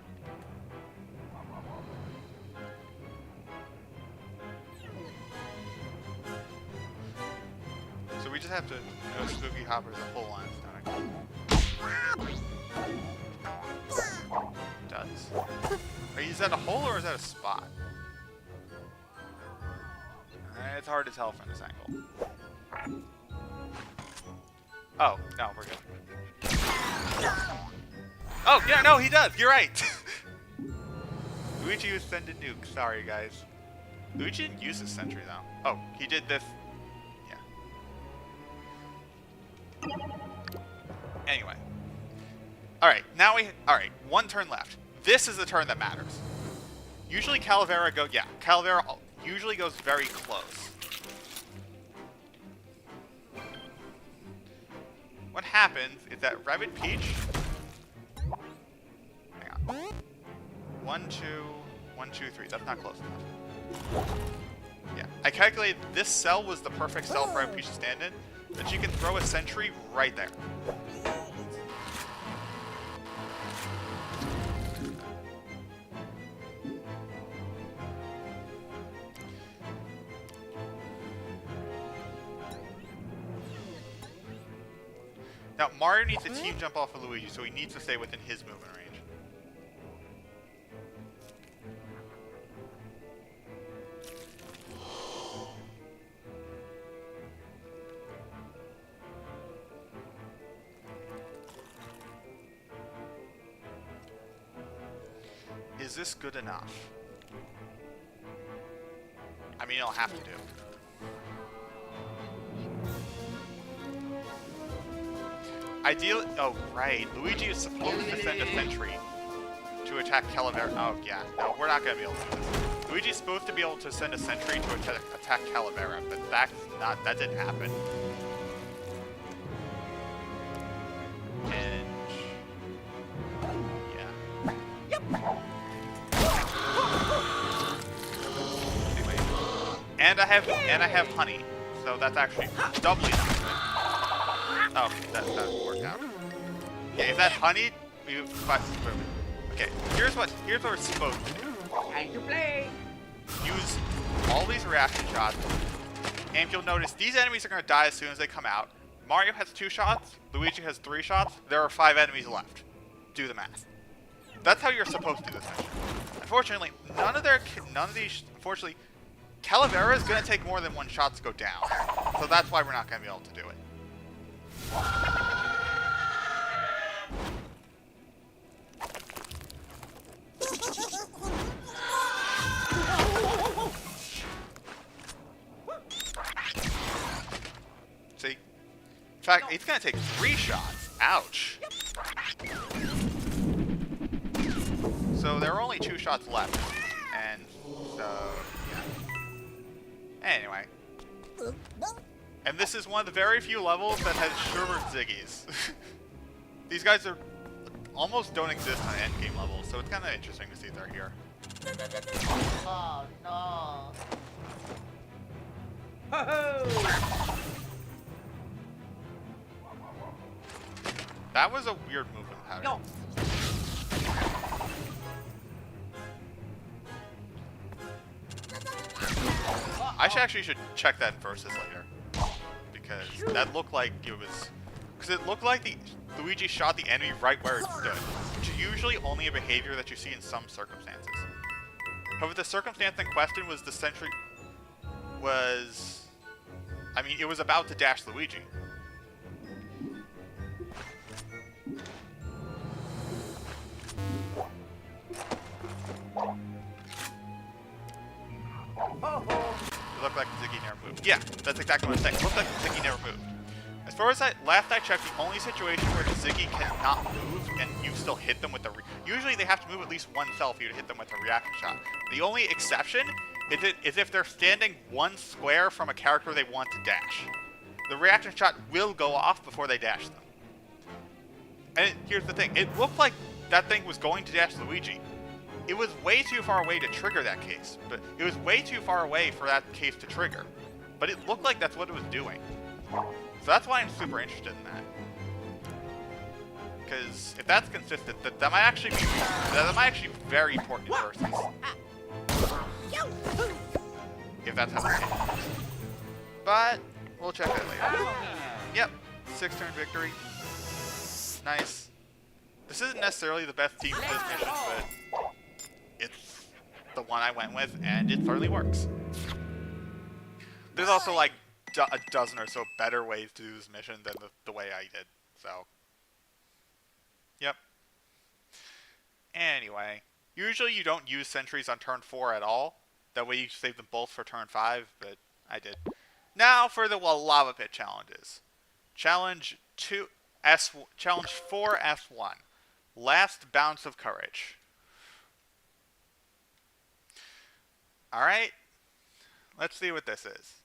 So we just have to know Spooky Hopper's a full line stomach. Does. Is that a hole or is that a spot? It's hard to tell from this angle. Oh, no, we're good. Oh, yeah, no, he does. You're right. Luigi was sending nukes. Sorry, guys. Luigi didn't use his sentry, though. Oh, he did this. Yeah. Anyway. Alright, now we... Alright, one turn left. This is the turn that matters. Usually Calavera Calavera usually goes very close. What happens is that Rabbid Peach... Hang on. 1, 2, 1, 2, 3. That's not close enough. Yeah. I calculated this cell was the perfect cell for Rabbid Peach to stand in, but she can throw a sentry right there. Now, Mario needs to team jump off of Luigi, so he needs to stay within his movement range. Is this good enough? I mean, it'll have to do. Ideally, oh right, Luigi is supposed to send a sentry to attack Calavera. Oh yeah, no, we're not gonna be able to do this. Luigi's supposed to be able to send a sentry to attack Calavera, but that didn't happen. And yeah. Yep. Anyway, and I have honey, so that's actually doubly nice. Oh, that worked out. Okay, if that honey, okay, here's what we're supposed to do. Time to play. Use all these reaction shots, and you'll notice these enemies are going to die as soon as they come out. Mario has 2 shots, Luigi has 3 shots, there are 5 enemies left. Do the math. That's how you're supposed to do this mission. Unfortunately, unfortunately, Calavera is going to take more than 1 shot to go down, so that's why we're not going to be able to do it. See? In fact, it's gonna take 3 shots. Ouch. So there are only 2 shots left. And so, yeah. Anyway. And this is one of the very few levels that has Sherbert Ziggies. These guys almost don't exist on endgame levels, so it's kind of interesting to see they're here. Oh no. Ho-ho! That was a weird movement pattern. No. I actually should check that versus later. Because that looked like it was... Because it looked like Luigi shot the enemy right where it stood. usually only a behavior that you see in some circumstances. However, the circumstance in question was the sentry was... I mean, it was about to dash Luigi. It looked like Ziggy never moved. Yeah, that's exactly what I'm saying. It looked like Ziggy never moved. As far as last I checked, the only situation where the Ziggy cannot move and you still hit them with the... Usually they have to move at least one cell for you to hit them with a reaction shot. The only exception is if they're standing one square from a character they want to dash. The reaction shot will go off before they dash them. And here's the thing. It looked like that thing was going to dash Luigi. It was way too far away to trigger that case. But it was way too far away for that case to trigger. But it looked like that's what it was doing. So that's why I'm super interested in that. Because if that's consistent, that might actually be very important in versus. If that's how it works. But we'll check that later. Yep, 6-turn victory. Nice. This isn't necessarily the best team for this mission, but it's the one I went with, and it certainly works. There's also like a dozen or so better ways to do this mission than the way I did, so. Yep. Anyway, usually you don't use sentries on turn 4 at all. That way you save them both for turn 5, but I did. Now for the lava pit challenges. Challenge 4S1. Last Bounce of Courage. Alright. Let's see what this is.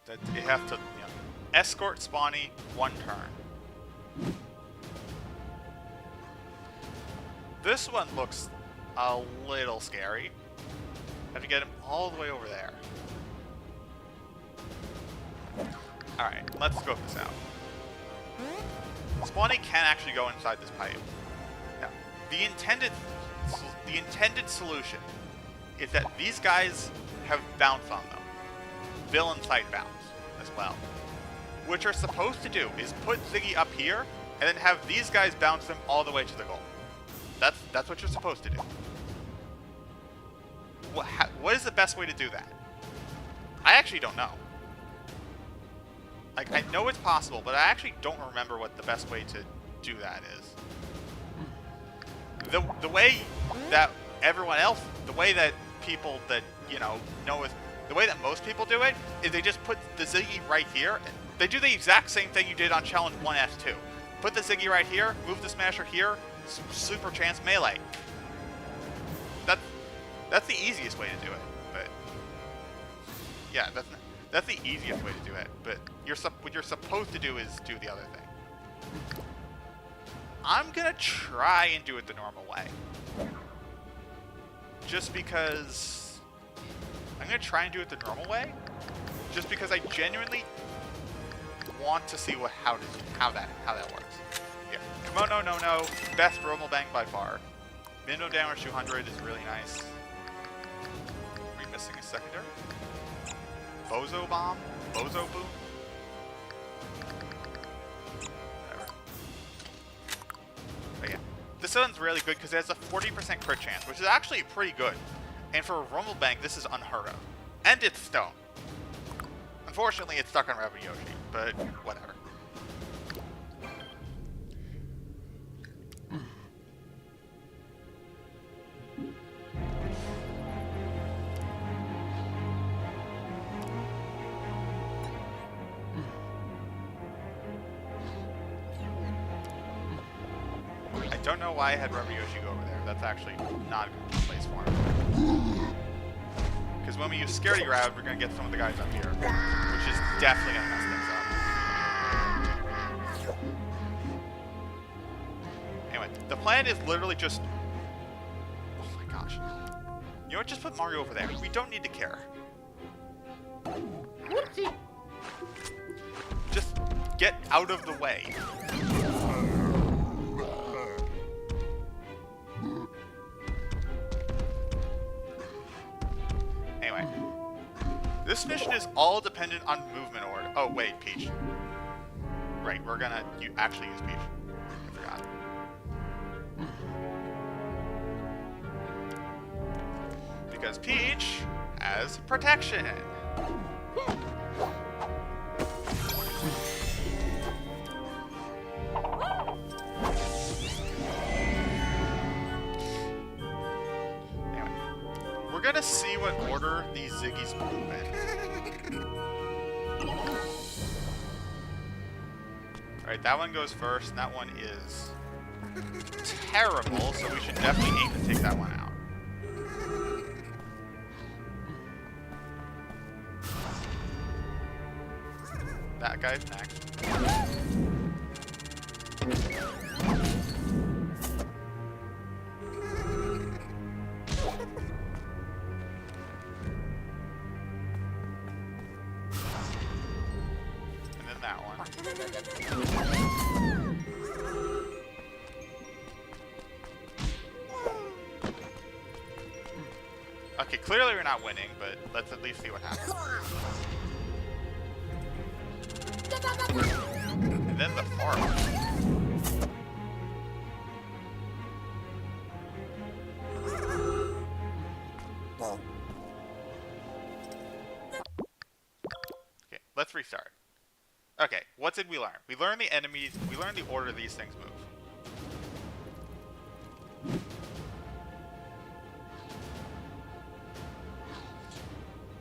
That it has to, escort Spawny 1 turn. This one looks a little scary. Have to get him all the way over there. Alright, let's scope this out. Spawny can actually go inside this pipe. Now, the intended solution is that these guys have bounce on them. Villain sight bounce as well. What you're supposed to do is put Ziggy up here and then have these guys bounce them all the way to the goal. That's what you're supposed to do. What is the best way to do that? I actually don't know. Like, I know it's possible, but I actually don't remember what the best way to do that is. The way that everyone else, the way that people that, know is, the way that most people do it is they just put the Ziggy right here. They do the exact same thing you did on Challenge 1S2. Put the Ziggy right here, move the Smasher here, super chance melee. That's the easiest way to do it. But yeah, that's the easiest way to do it. But what you're supposed to do is do the other thing. I'm gonna try and do it the normal way. Just because I'm gonna try and do it the normal way. Just because I genuinely want to see how that works. Yeah, Kimono no, best Rumble Bang by far. Minimum damage 200 is really nice. Are we missing a secondary? Bozo Bomb? Bozo Boom? Whatever. But yeah, this one's really good because it has a 40% crit chance, which is actually pretty good. And for a Rumble Bang, this is unheard of. And it's stone. Unfortunately, it's stuck on Rabbids Yoshi, but whatever. I don't know why I had Rabbids Yoshi go over there. That's actually not a good place for him. Because when we use Scaredy Grab, we're going to get some of the guys up here, which is definitely going to mess things up. Anyway, the plan is literally just... Oh my gosh. You know what? Just put Mario over there. We don't need to care. Whoopsie. Just get out of the way. Anyway, this This mission is all dependent on movement order. Oh, wait, Peach. Right, we're gonna actually use Peach. I forgot. Because Peach has protection. Anyway, we're gonna see what order these Ziggies move in. Alright, that one goes first, and that one is terrible, so we should definitely aim to take that one out. That guy's next. And then that one. Okay, clearly we're not winning, but let's at least see what happens. And then the far one. Okay, let's restart. Okay, what did we learn? We learned the enemies, we learned the order these things move.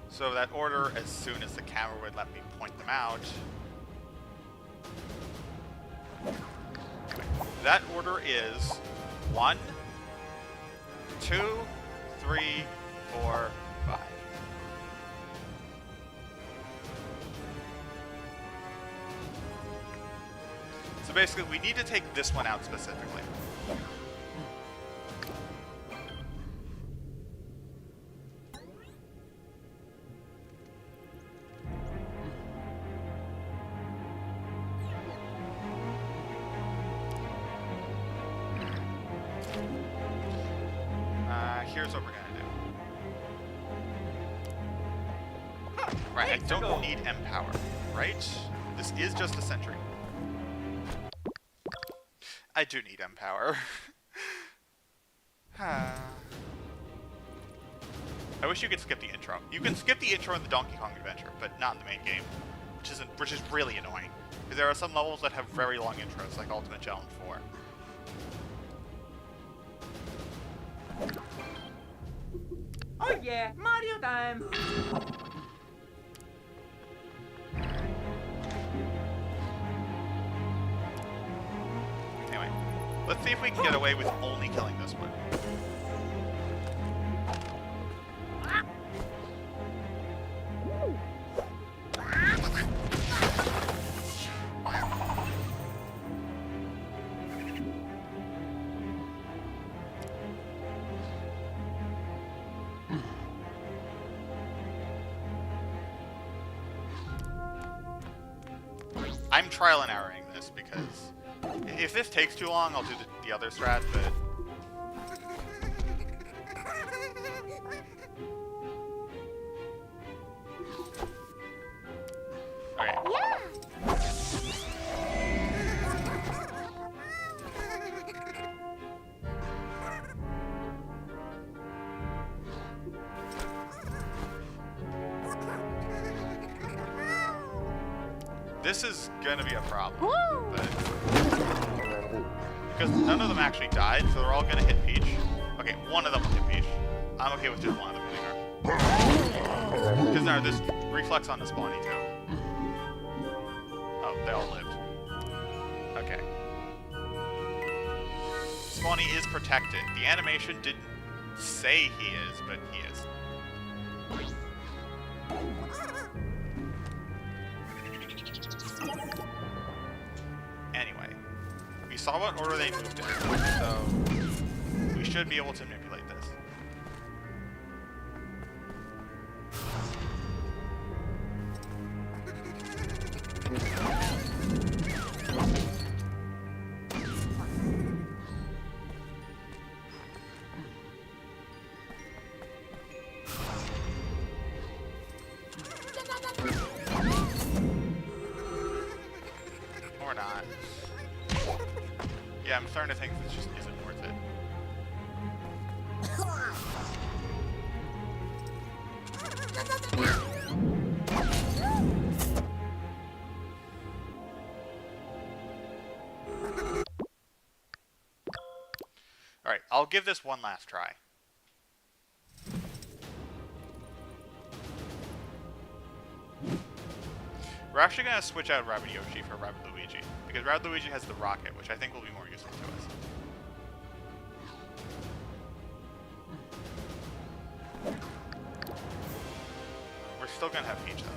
So that order, as soon as the camera would let me point them out. That order is 1, 2, 3, 4, 5. So basically, we need to take this one out specifically. Here's what we're gonna do. Right, I don't need Empower, right? This is just a sentry. I do need Empower. I wish you could skip the intro. You can skip the intro in the Donkey Kong Adventure, but not in the main game, which is really annoying. Because there are some levels that have very long intros, like Ultimate Challenge 4. Oh yeah, Mario time! Anyway, let's see if we can get away with only killing this one. I'm trial and erroring this because if this takes too long, I'll do the other strat, but... Okay. Yeah. This is gonna be a problem, but... because none of them actually died, so they're all gonna hit Peach. Okay, one of them will hit Peach. I'm okay with just one of them hitting her. Because now there's reflex on the spawny too. Oh, they all lived. Okay. Spawny is protected. The animation didn't say he is, but he is. Anyway, we saw what order they moved in, so we should be able to manipulate this. we're not. Yeah, I'm starting to think this just isn't worth it. Alright, I'll give this one last try. We're actually going to switch out Rabbid Yoshi for Rabbid Luigi, because Rabbid Luigi has the rocket, which I think will be more useful to us. We're still going to have Peach, though.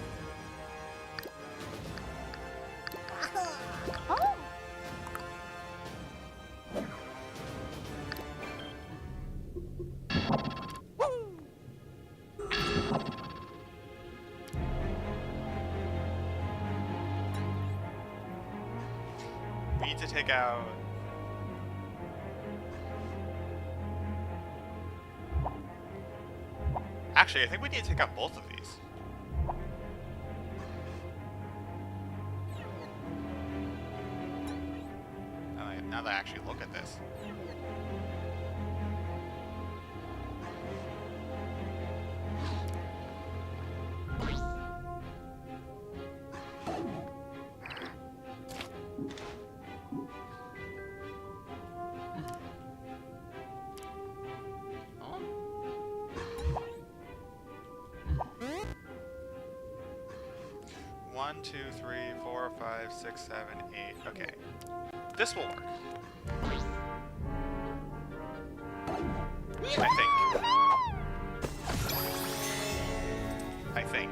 Oh. We need to take out... Actually, I think we need to take out both of these. Now that I actually look at this. One, two, three, 4, 5, 6, 7, 8. Okay. This will work. I think.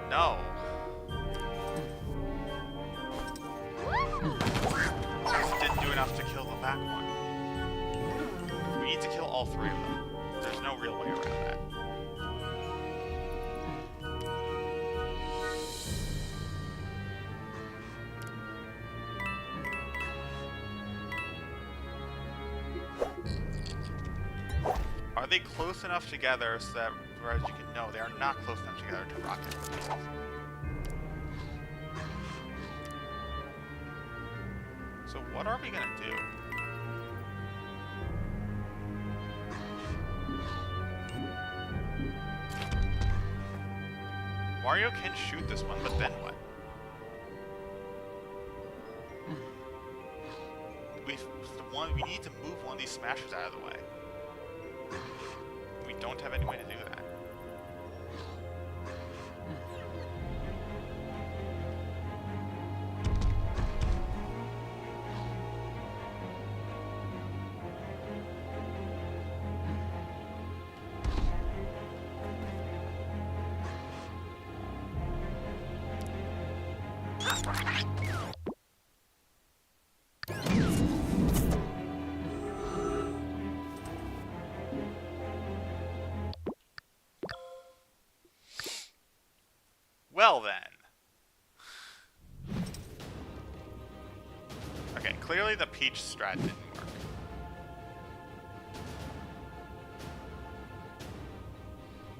No. This didn't do enough to kill the back one. We need to kill all three of them. There's no real way around that. Are they close enough together so that, whereas you can know, they are not close enough together to rocket pieces. So what are we gonna do? Mario can shoot this one, but then what? We need to move one of these smashers out of the way. We don't have any way to do that. Well then. Okay, clearly the Peach strat didn't work.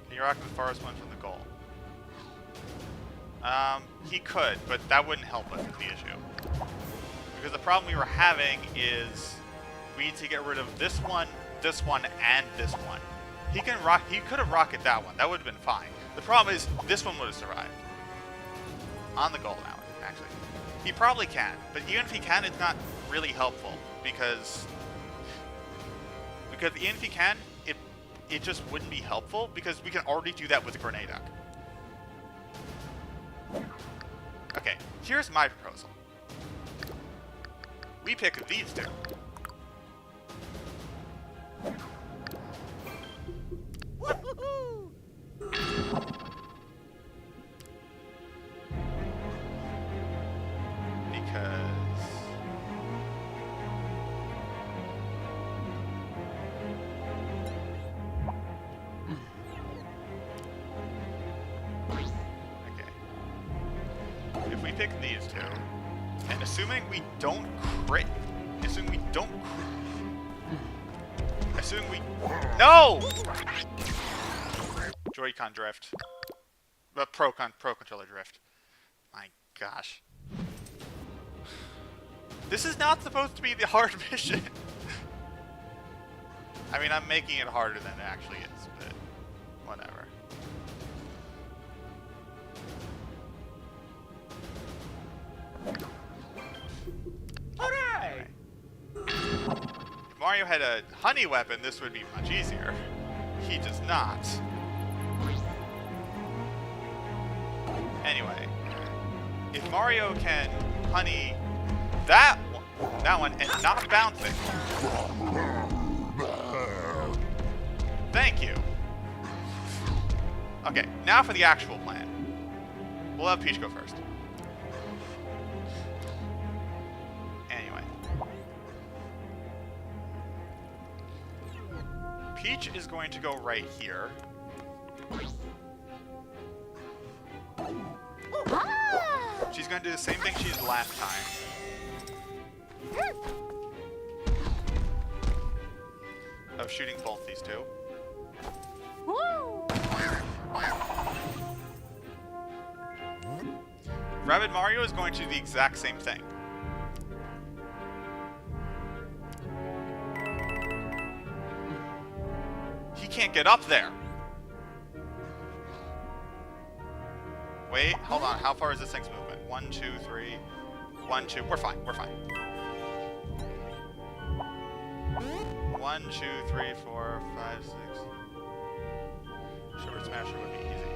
Can you rock the farthest one from the goal? He could, but that wouldn't help us with the issue. Because the problem we were having is we need to get rid of this one, and this one. He could have rocketed that one. That would have been fine. The problem is this one would have survived. On the goal now, actually. He probably can, but even if he can, it's not really helpful because even if he can, it just wouldn't be helpful because we can already do that with the grenade duck. Okay, here's my proposal. We pick these two. Pick these two, and assuming we don't crit, no! Joy-Con drift. But pro controller drift. My gosh. This is not supposed to be the hard mission. I mean, I'm making it harder than it actually is, but whatever. Hooray! If Mario had a honey weapon, this would be much easier. He does not. Anyway, if Mario can honey that one and not bounce it. Thank you. Okay, now for the actual plan. We'll have Peach go first. Anyway. Peach is going to go right here. She's going to do the same thing she did last time. Of shooting both these two. Rabbid Mario is going to do the exact same thing. He can't get up there. Wait, hold on. How far is this thing's movement? 1, 2, 3. 1, 2. We're fine. We're fine. 1, 2, 3, 4, 5, 6. Sugar Smasher would be easy.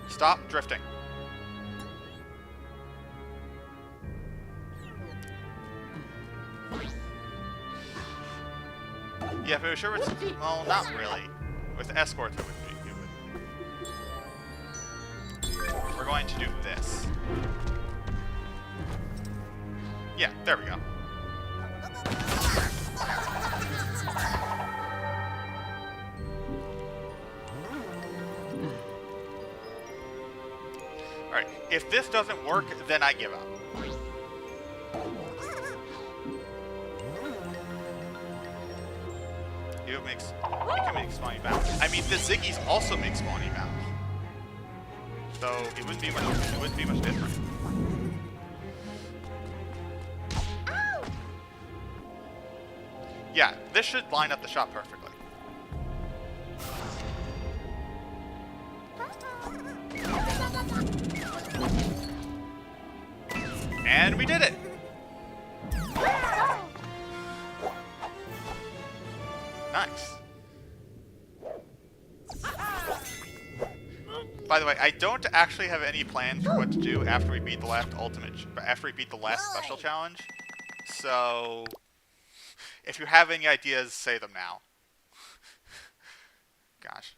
Stop drifting. Yeah, if it was sure it's... Well, not really. With escorts, it would be. We're going to do this. Yeah, there we go. Alright, if this doesn't work, then I give up. It can make spawny bounce. I mean, the Ziggies also make spawny bounce. So it wouldn't be much different. Yeah, this should line up the shot perfectly. And we did it! Nice. By the way, I don't actually have any plans for what to do after we beat the last special challenge. So, if you have any ideas, say them now. Gosh.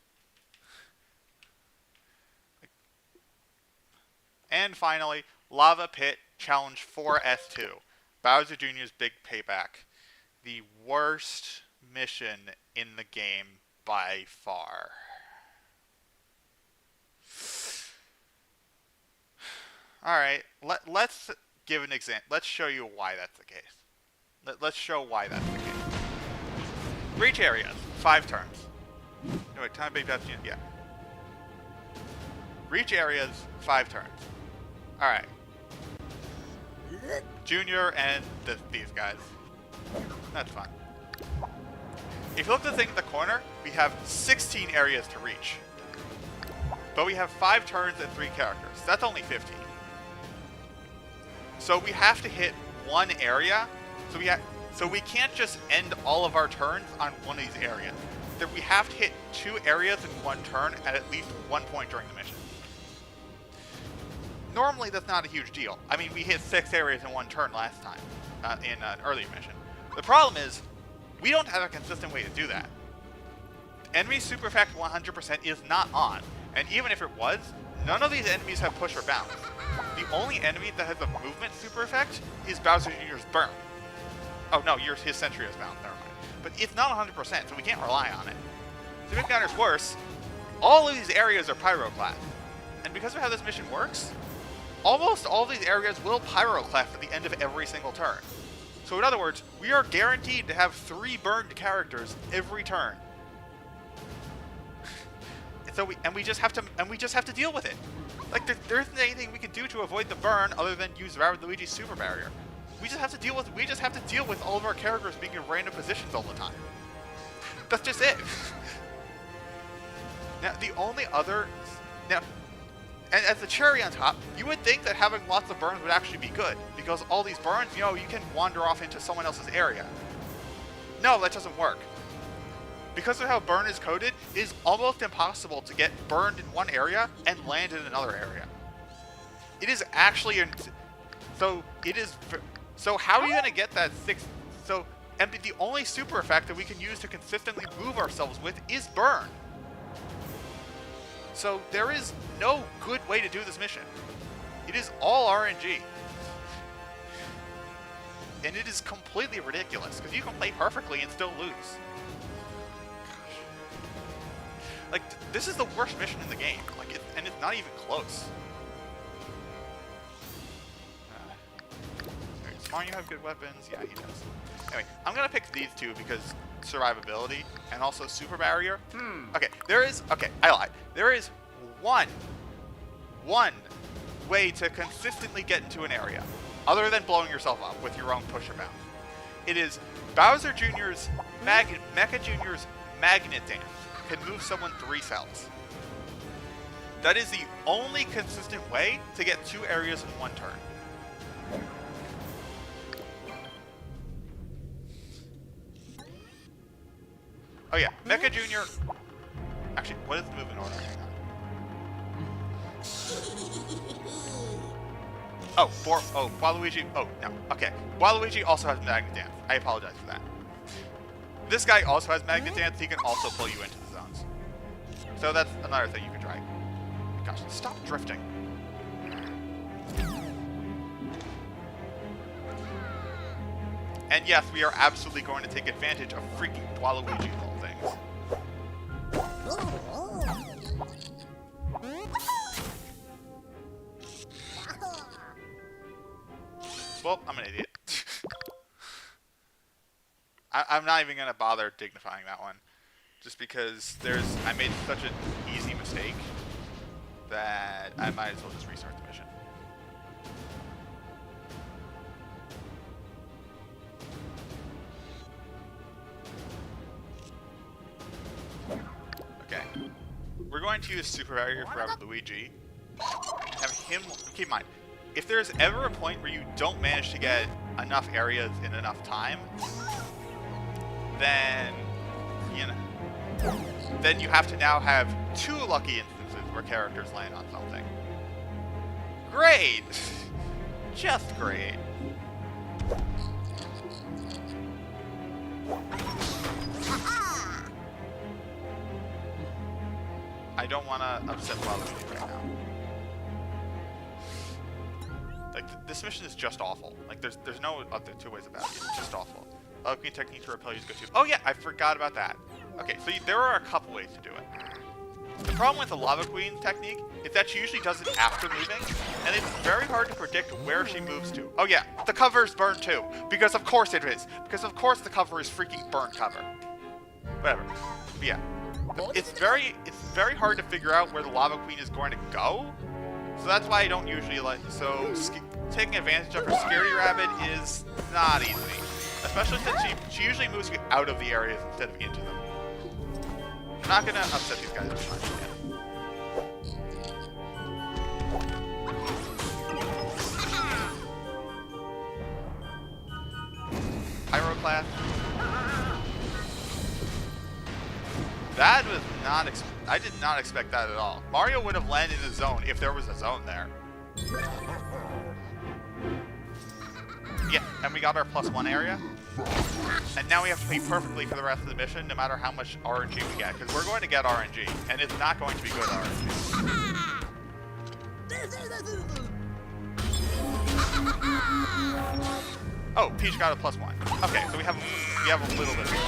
And finally, Lava Pit Challenge 4S2. Bowser Jr.'s Big Payback. The worst mission in the game by far. Alright, let's give an example. Let's show you why that's the case. Let's show why that's the case. Reach areas, 5 turns. No, wait, time big unit, yeah. Reach areas, 5 turns. Alright. Junior and these guys. That's fine. If you look at the thing in the corner, we have 16 areas to reach. But we have 5 turns and 3 characters. That's only 15. So we have to hit one area. So we can't just end all of our turns on one of these areas. We have to hit 2 areas in one turn at least one point during the mission. Normally, that's not a huge deal. I mean, we hit 6 areas in one turn last time in an earlier mission. The problem is, we don't have a consistent way to do that. Enemy Super Effect 100% is not on, and even if it was, none of these enemies have push or bounce. The only enemy that has a movement super effect is Bowser Jr.'s Burn. Oh no, his Sentry is bound, never mind. But it's not 100%, so we can't rely on it. To make matters worse, all of these areas are Pyroclast. And because of how this mission works, almost all these areas will Pyroclast at the end of every single turn. So in other words, we are guaranteed to have 3 burned characters every turn. And we just have to deal with it. Like there isn't anything we can do to avoid the burn other than use Rabbid Luigi's super barrier. We just have to deal with all of our characters being in random positions all the time. That's just it. Now the only other and as the cherry on top, you would think that having lots of burns would actually be good, because all these burns, you can wander off into someone else's area. No, that doesn't work. Because of how burn is coded, it is almost impossible to get burned in one area and land in another area. It is actually so how are you going to get that 6? And the only super effect that we can use to consistently move ourselves with is burn. So there is no good way to do this mission. It is all RNG. And it is completely ridiculous, because you can play perfectly and still lose. Gosh. Like, this is the worst mission in the game. And it's not even close. Does Mario have good weapons? Yeah, he does. Anyway, I'm going to pick these two because survivability and also super barrier. Okay, I lied. There is one way to consistently get into an area other than blowing yourself up with your own pusher bounce. It is Bowser Jr.'s Mecha Jr.'s Magnet Dance can move someone 3 cells. That is the only consistent way to get 2 areas in one turn. Oh yeah, Mecha Jr. Actually, what is the movement order? Hang on. Waluigi. Oh, no. Okay. Waluigi also has Magnet Dance. I apologize for that. This guy also has Magnet Dance. He can also pull you into the zones. So that's another thing you can try. Gosh, stop drifting. And yes, we are absolutely going to take advantage of freaking Waluigi little things. Well, I'm an idiot. I'm not even going to bother dignifying that one. Just because I made such an easy mistake that I might as well just restart the mission. Okay. We're going to use Super Barrier for Rabbid Luigi. Have him... Keep in mind, if there's ever a point where you don't manage to get enough areas in enough time, then, then you have to now have 2 lucky instances where characters land on something. Great! Just great. I don't want to upset Waluigi right now. Like, this mission is just awful. Like, there's no other 2 ways about it. It's just awful. Lava Queen technique to repel you go to. Oh yeah, I forgot about that. Okay, so there are a couple ways to do it. The problem with the Lava Queen technique is that she usually does it after moving, and it's very hard to predict where she moves to. Oh yeah, the cover is burned too, because of course it is. Because of course the cover is freaking burnt cover. Whatever. But yeah, it's very hard to figure out where the Lava Queen is going to go. So that's why I don't usually like. So taking advantage of her Scaredy Rabbit is not easy. Especially since she usually moves you out of the areas instead of into them. I'm not gonna upset these guys too much again. Pyroclast. That was not I did not expect that at all. Mario would have landed in the zone if there was a zone there. Yeah, and we got our +1 area. And now we have to play perfectly for the rest of the mission, no matter how much RNG we get, because we're going to get RNG, and it's not going to be good RNG. Oh, Peach got a +1. Okay, so we have a little bit of it.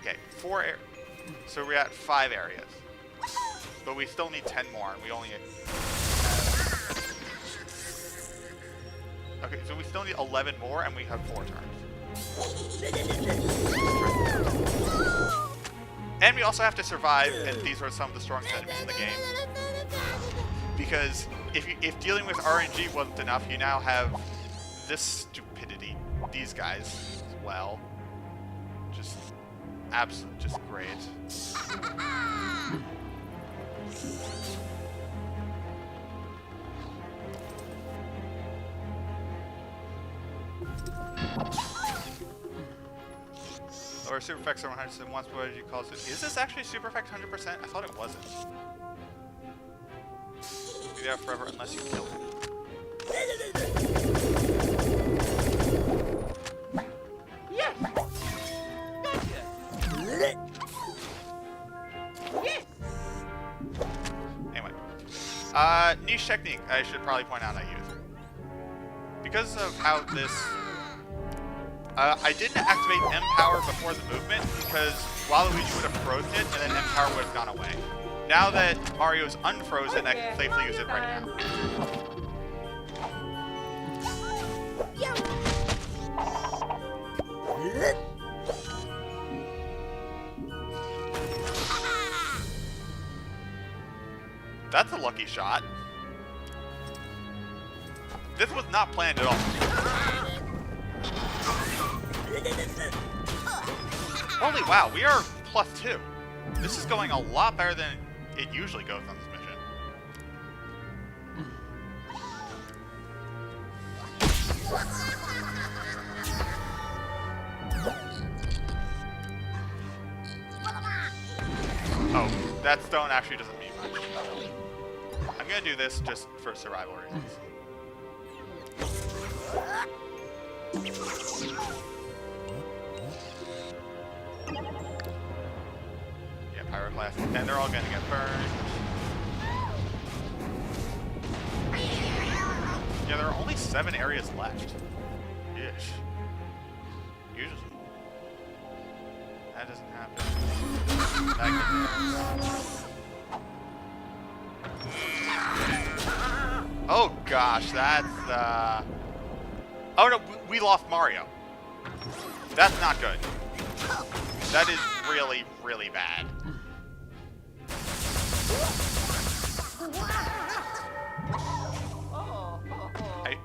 Okay, 4 areas. So we're at 5 areas. But we still need 10 more, and we only have... Okay, so we still need 11 more, and we have 4 turns. And we also have to survive, and these are some of the strongest enemies in the game. Because if dealing with RNG wasn't enough, you now have this stupidity. These guys as well. Just great. Or super effects are 100% once, what did you call it? Is this actually super effect 100%? I thought it wasn't. Do that forever unless you kill him. Yes! Gotcha! Yes! Anyway. Niche technique I should probably point out I use. Because of how this... I didn't activate M-Power before the movement, because Waluigi would have frozen it, and then M-Power would have gone away. Now that Mario's unfrozen, I can safely use it right now. That's a lucky shot. This was not planned at all. Holy wow, we are +2. This is going a lot better than it usually goes on this mission. Oh, that stone actually doesn't mean much. I'm gonna do this just for survival reasons. Yeah, pyroclast. And they're all gonna get burned. Yeah, there are only 7 areas left. Ish. Usually. That doesn't happen. That gets... Oh gosh, that's Oh no, we lost Mario. That's not good. That is really, really bad.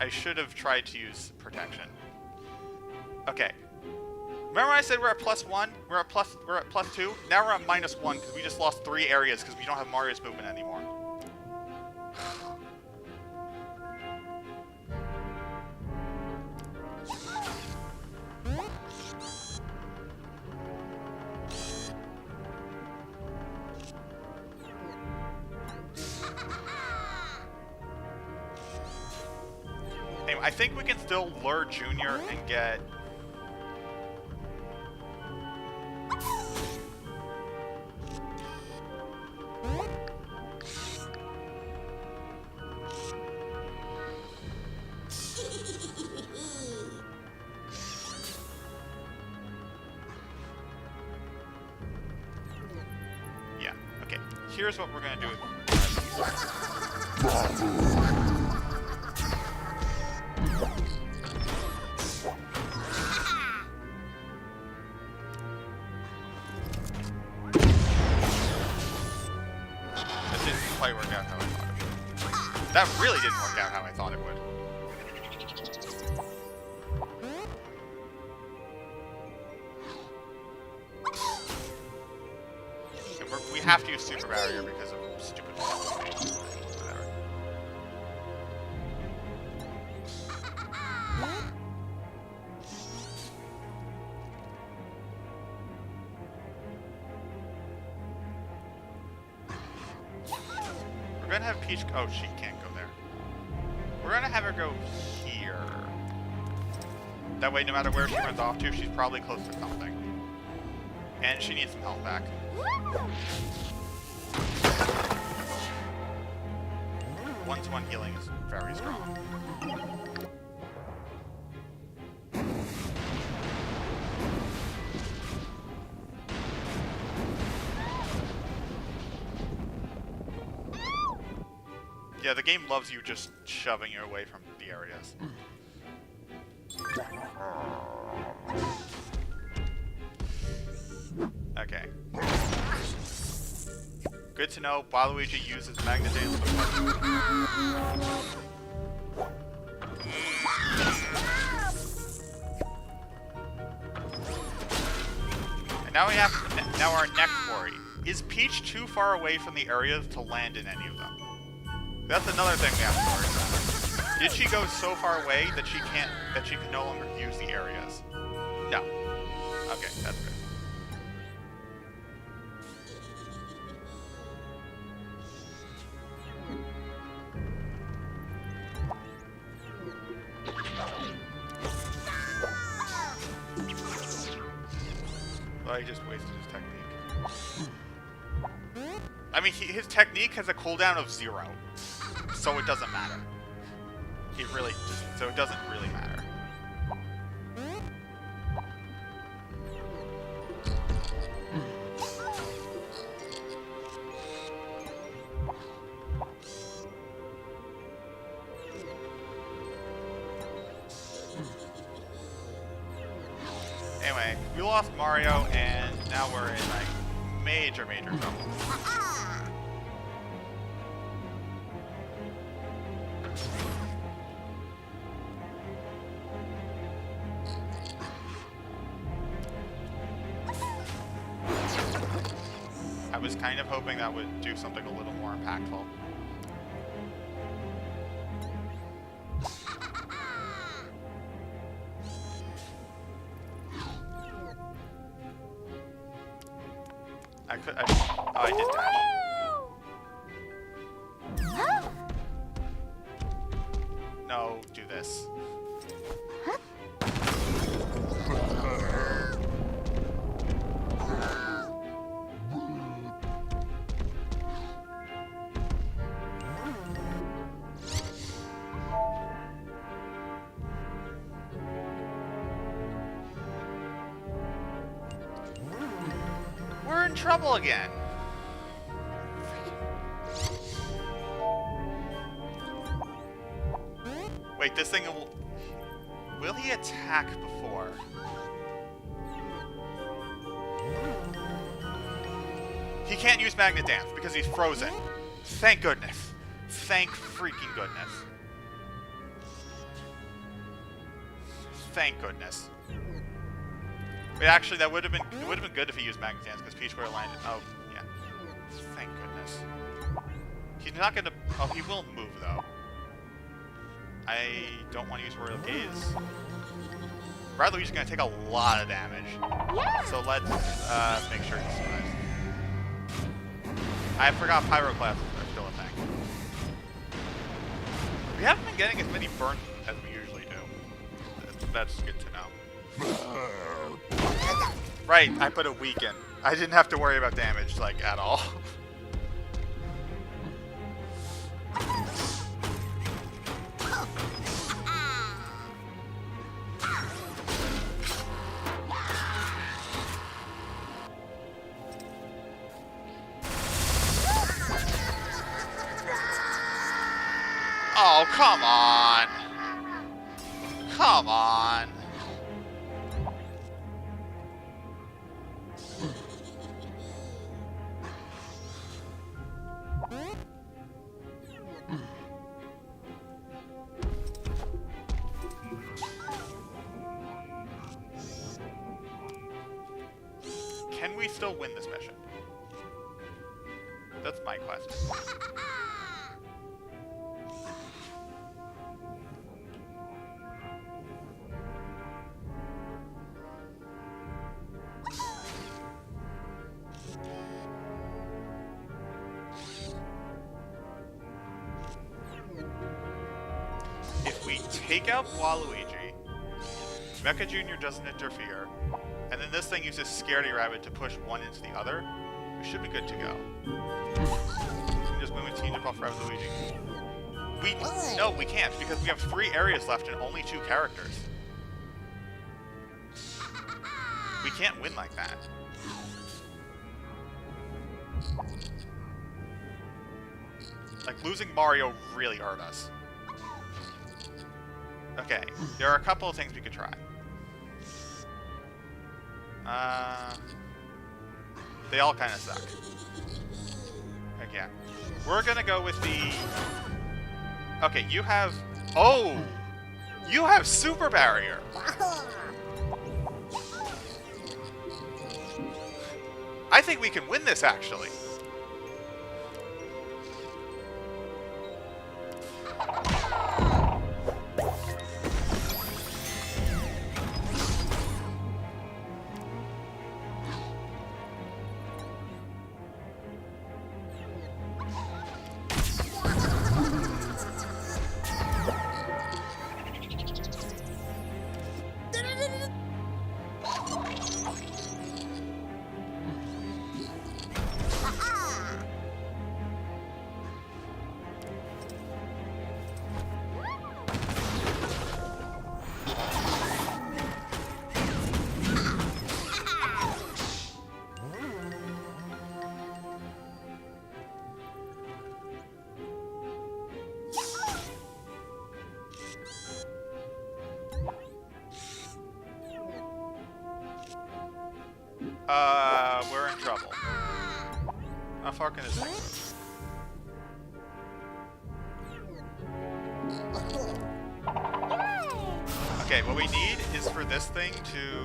I should have tried to use protection. Okay. Remember I said we're at +1? We're at +2? Now we're at -1 because we just lost 3 areas because we don't have Mario's movement anymore. Anyway, I think we can still lure Junior and get... Yeah, okay. Here's what we're gonna do with... Quite work out how I thought it would. That really didn't work out how I thought it would. And we have to use Super Barrier because of stupid whatever. We're gonna have Peach... Oh, she can't go there. We're gonna have her go here. That way, no matter where she runs off to, she's probably close to something. And she needs some health back. 1-to-1 healing is very strong. Yeah, the game loves you just shoving you away from the areas. Okay. Good to know Waluigi uses Magnet Dance. And now we have now our next worry. Is Peach too far away from the areas to land in any of them? That's another thing we have to worry about. Did she go so far away that she can no longer use the areas? No. Okay, that's good. Well, he just wasted his technique. I mean, his technique has a cooldown of 0, so it doesn't matter. So it doesn't really matter. Anyway, we lost Mario, and now we're in, like, major trouble. I was kind of hoping that would do something a little more impactful. I did dash. No, do this. We're in trouble again. Wait, this thing will he attack before? He can't use Magnet Dance because he's frozen. Thank goodness. Thank freaking goodness. Thank goodness. Wait, actually, it would have been good if he used Magnet Dance because Peach would have landed. Oh, yeah. Thank goodness. He's not gonna. Oh, he will move though. I don't want to use Royal Gaze. Bradley's gonna take a lot of damage. Yeah. So let's make sure he survives. I forgot Pyroclasts are still a thing. We haven't been getting as many burns as we usually do. That's good to know. Right, I put a weaken. I didn't have to worry about damage, like, at all. Oh, come on! Come on! Can we still win this mission? That's my question. If we take out Waluigi, Mecha Jr. doesn't interfere, and then this thing uses Scaredy Rabbit to push one into the other, we should be good to go. We can just win with Team Dip off Rabbit Luigi. No, we can't, because we have 3 areas left and only 2 characters. We can't win like that. Like, losing Mario really hurt us. Okay, there are a couple of things we could try. They all kind of suck. Again, we're gonna go with the... Okay, you have... Oh! You have Super Barrier! I think we can win this, actually. We're in trouble. How far can this thing go? Okay, what we need is for this thing to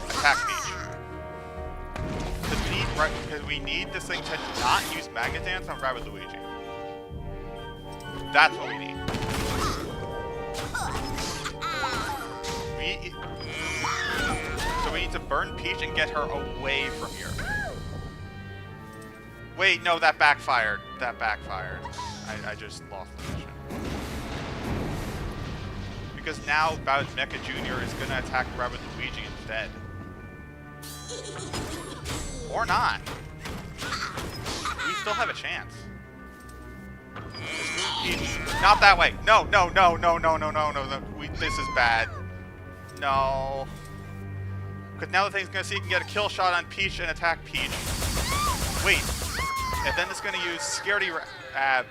attack Peach. Because we need this thing to not use Magnet Dance on Rabbid Luigi. That's what we need. So we need to burn Peach and get her away from here. Wait, no, that backfired. That backfired. I just lost the mission. Because now Bowser's Mecha Jr. is gonna attack Rabbid Luigi instead. Or not. We still have a chance. Not that way. No, no, no, no, no, no, no, no. This is bad. No. Because now the thing's going to see it can get a kill shot on Peach and attack Peach. Wait. And then it's going to use Scaredy Rabbid.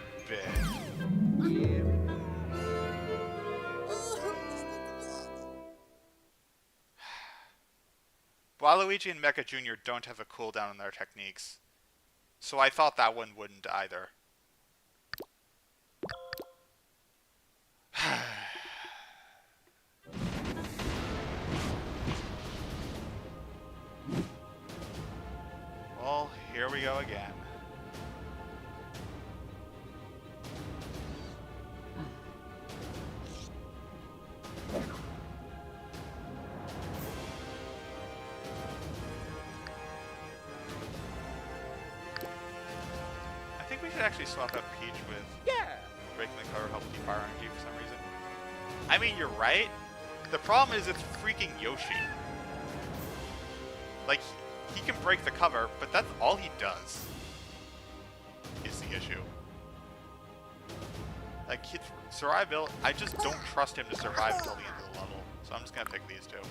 Waluigi and Mecha Jr. don't have a cooldown on their techniques. So I thought that one wouldn't either. Well, here we go again. I think we should actually swap out Peach with breaking the cover helps keep fire energy for some reason. I mean, you're right. The problem is it's freaking Yoshi. Like, he can break the cover, but that's all he does. Is the issue. Like, survivability, I just don't trust him to survive until the end of the level. So I'm just gonna pick these two.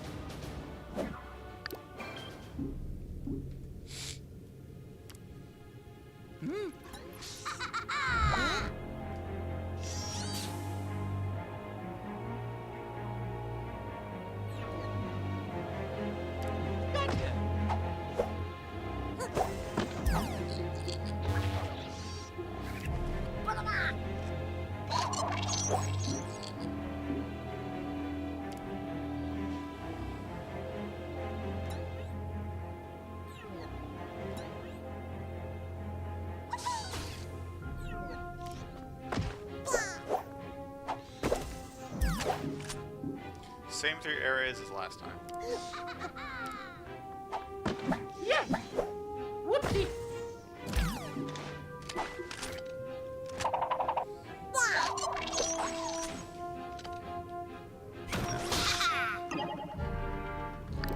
Same 3 areas as last time. Yeah. Whoopsie.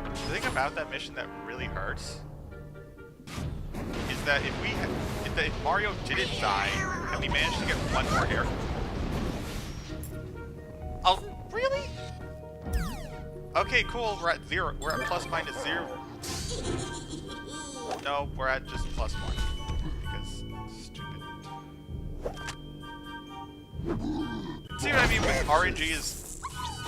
The thing about that mission that really hurts is that if Mario didn't die and we managed to get one more hair. Oh, really? Okay, cool. We're at 0. We're at plus minus 0. No, we're at just plus 1. Because stupid. See what I mean with RNG is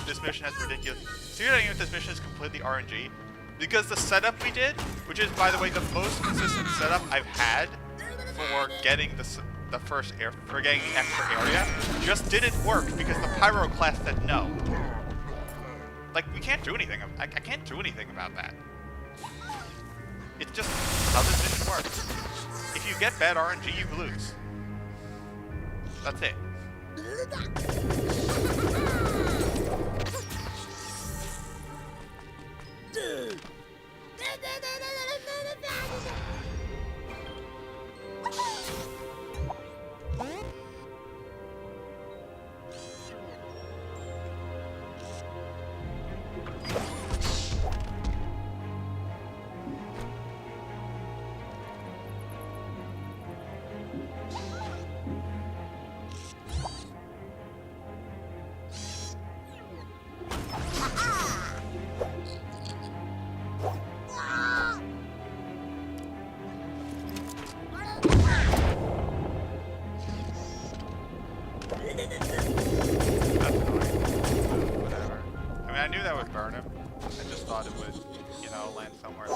this mission has ridiculous... See what I mean with this mission is completely RNG? Because the setup we did, which is, by the way, the most consistent setup I've had for getting the first air... for getting the extra area, just didn't work because the Pyro class said no. Like, we can't do anything... I can't do anything about that. It's just how this mission works. If you get bad RNG, you lose. That's it. Whatever. I mean, I knew that would burn him. I just thought it would, you know, land somewhere.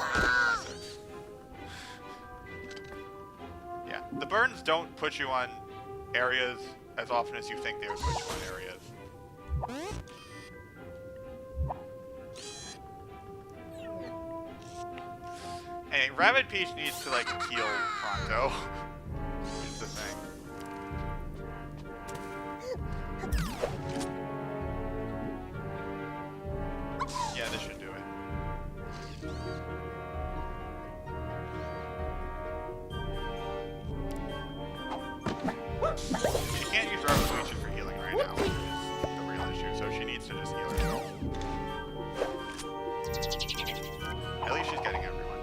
Yeah, the burns don't put you on areas as often as you think they would put you on areas. Hey, Rabbid Peach needs to, like, heal pronto. Is the thing. Yeah, this should do it. She can't use Rabbid Peach for healing right now, which is the real issue, so she needs to just heal herself. At least she's getting everyone.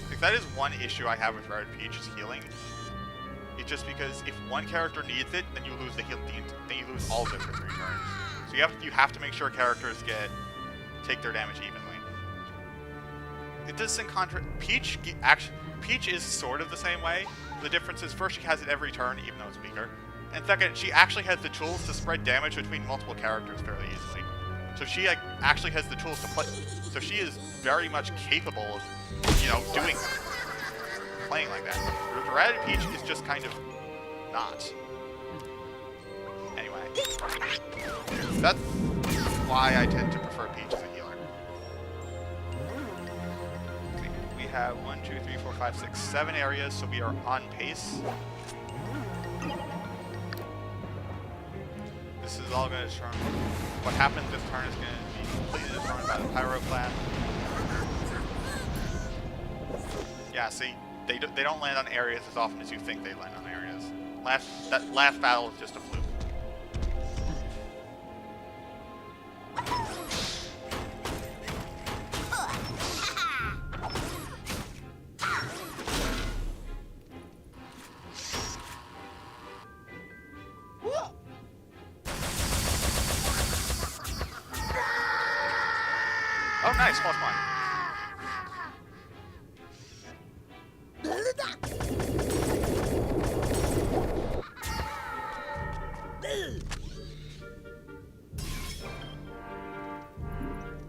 Like, that is one issue I have with Rabbid Peach, is healing. It's just because if one character needs it, then you lose the heal, then you lose all of it for 3 turns. So you have to make sure characters take their damage evenly. It does in contrast. Peach is sort of the same way. The difference is first she has it every turn, even though it's weaker, and second she actually has the tools to spread damage between multiple characters fairly easily. So she actually has the tools to play. So she is very much capable of, you know, playing like that. Whereas Rabbid Peach is just kind of not. Anyway, that's why I tend to prefer Peach as a healer. Okay, we have 1, 2, 3, 4, 5, 6, 7 areas, so we are on pace. This is all going to determine what happens this turn is going to be completely determined by the Pyro class. Yeah, see, they don't land on areas as often as you think they land on areas. That last battle is just a fluke. Oh, nice, +1.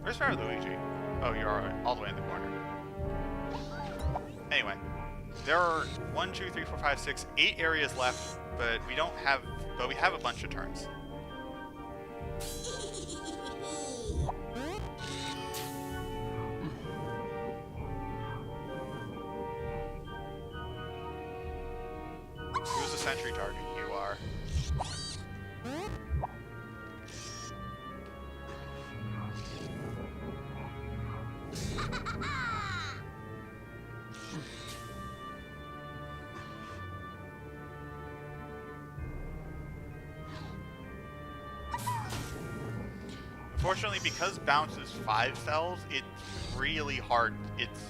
Where's Fire Luigi? Oh, you're all the way in the corner. Anyway, there are 1, 2, 3, 4, 5, 6, 8 areas left, but we have a bunch of turns. Who's the sentry target? You are. Unfortunately, because bounce is 5 cells, it's really hard. It's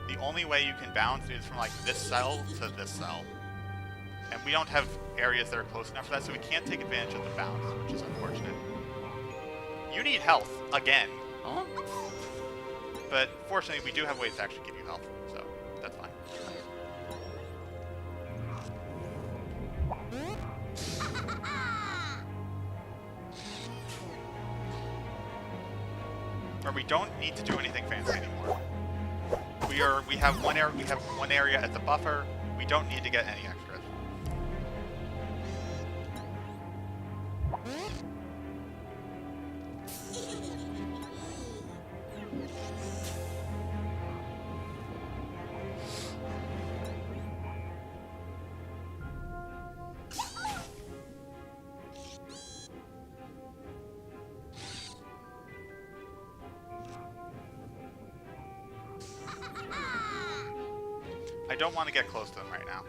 the only way you can bounce is from like this cell to this cell. And we don't have areas that are close enough for that, so we can't take advantage of the bounce, which is unfortunate. You need health, again. Huh? But fortunately, we do have ways to actually give you health, so that's fine. where we don't need to do anything fancy anymore. We have one area as a buffer. We don't need to get any extras. I don't want to get close to them right now.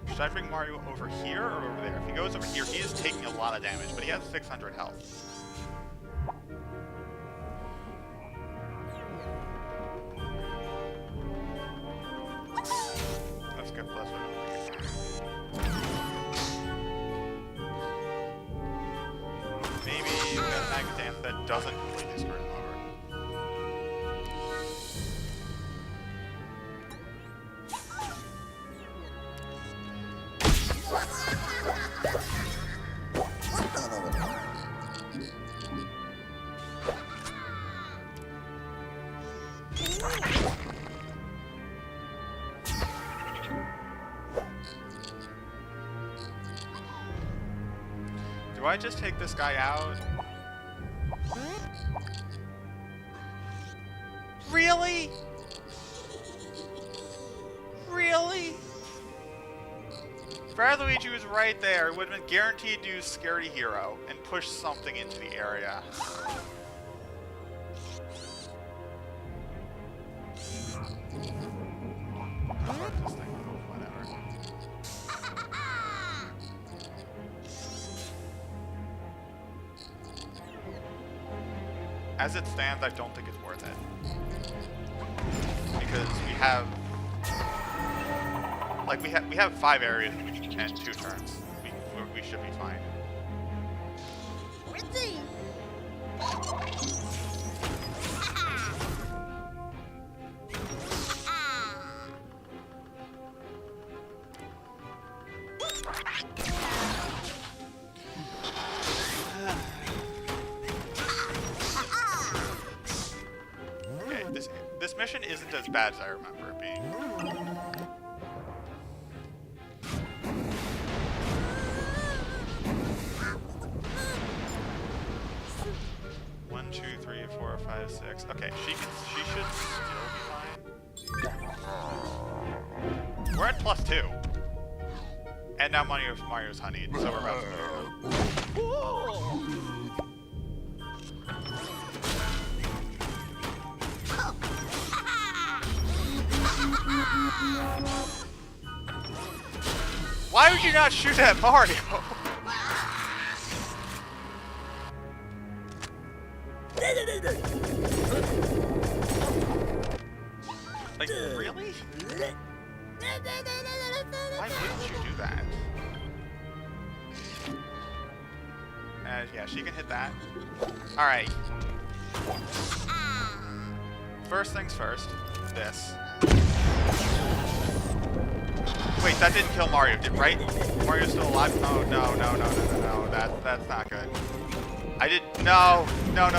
Should I bring Mario over here or over there? If he goes over here, he is taking a lot of damage, but he has 600 health. Let's get plus one over here. Maybe that Magazine that doesn't completely screw him over. Do I just take this guy out? Really? Really? Brad Luigi was right there. It would have been guaranteed to use Scaredy Hero and push something into the area. Let this thing go, whatever. As it stands, I don't think it's worth it. Because we have... Like, we have 5 areas and 2 turns. We should be fine. Okay, this mission isn't as bad as I remember it being. 1, 2, 3, 4, 5, 6. Okay, she should still be fine. We're at +2. And now Mario's honeyed, so we're about to go. Why would you not shoot at Mario? Like, really? Why wouldn't you do that? Yeah, she can hit that. Alright. First things first. This. Wait, that didn't kill Mario, right? Mario's still alive? Oh, no. That's not good. I did... No! No.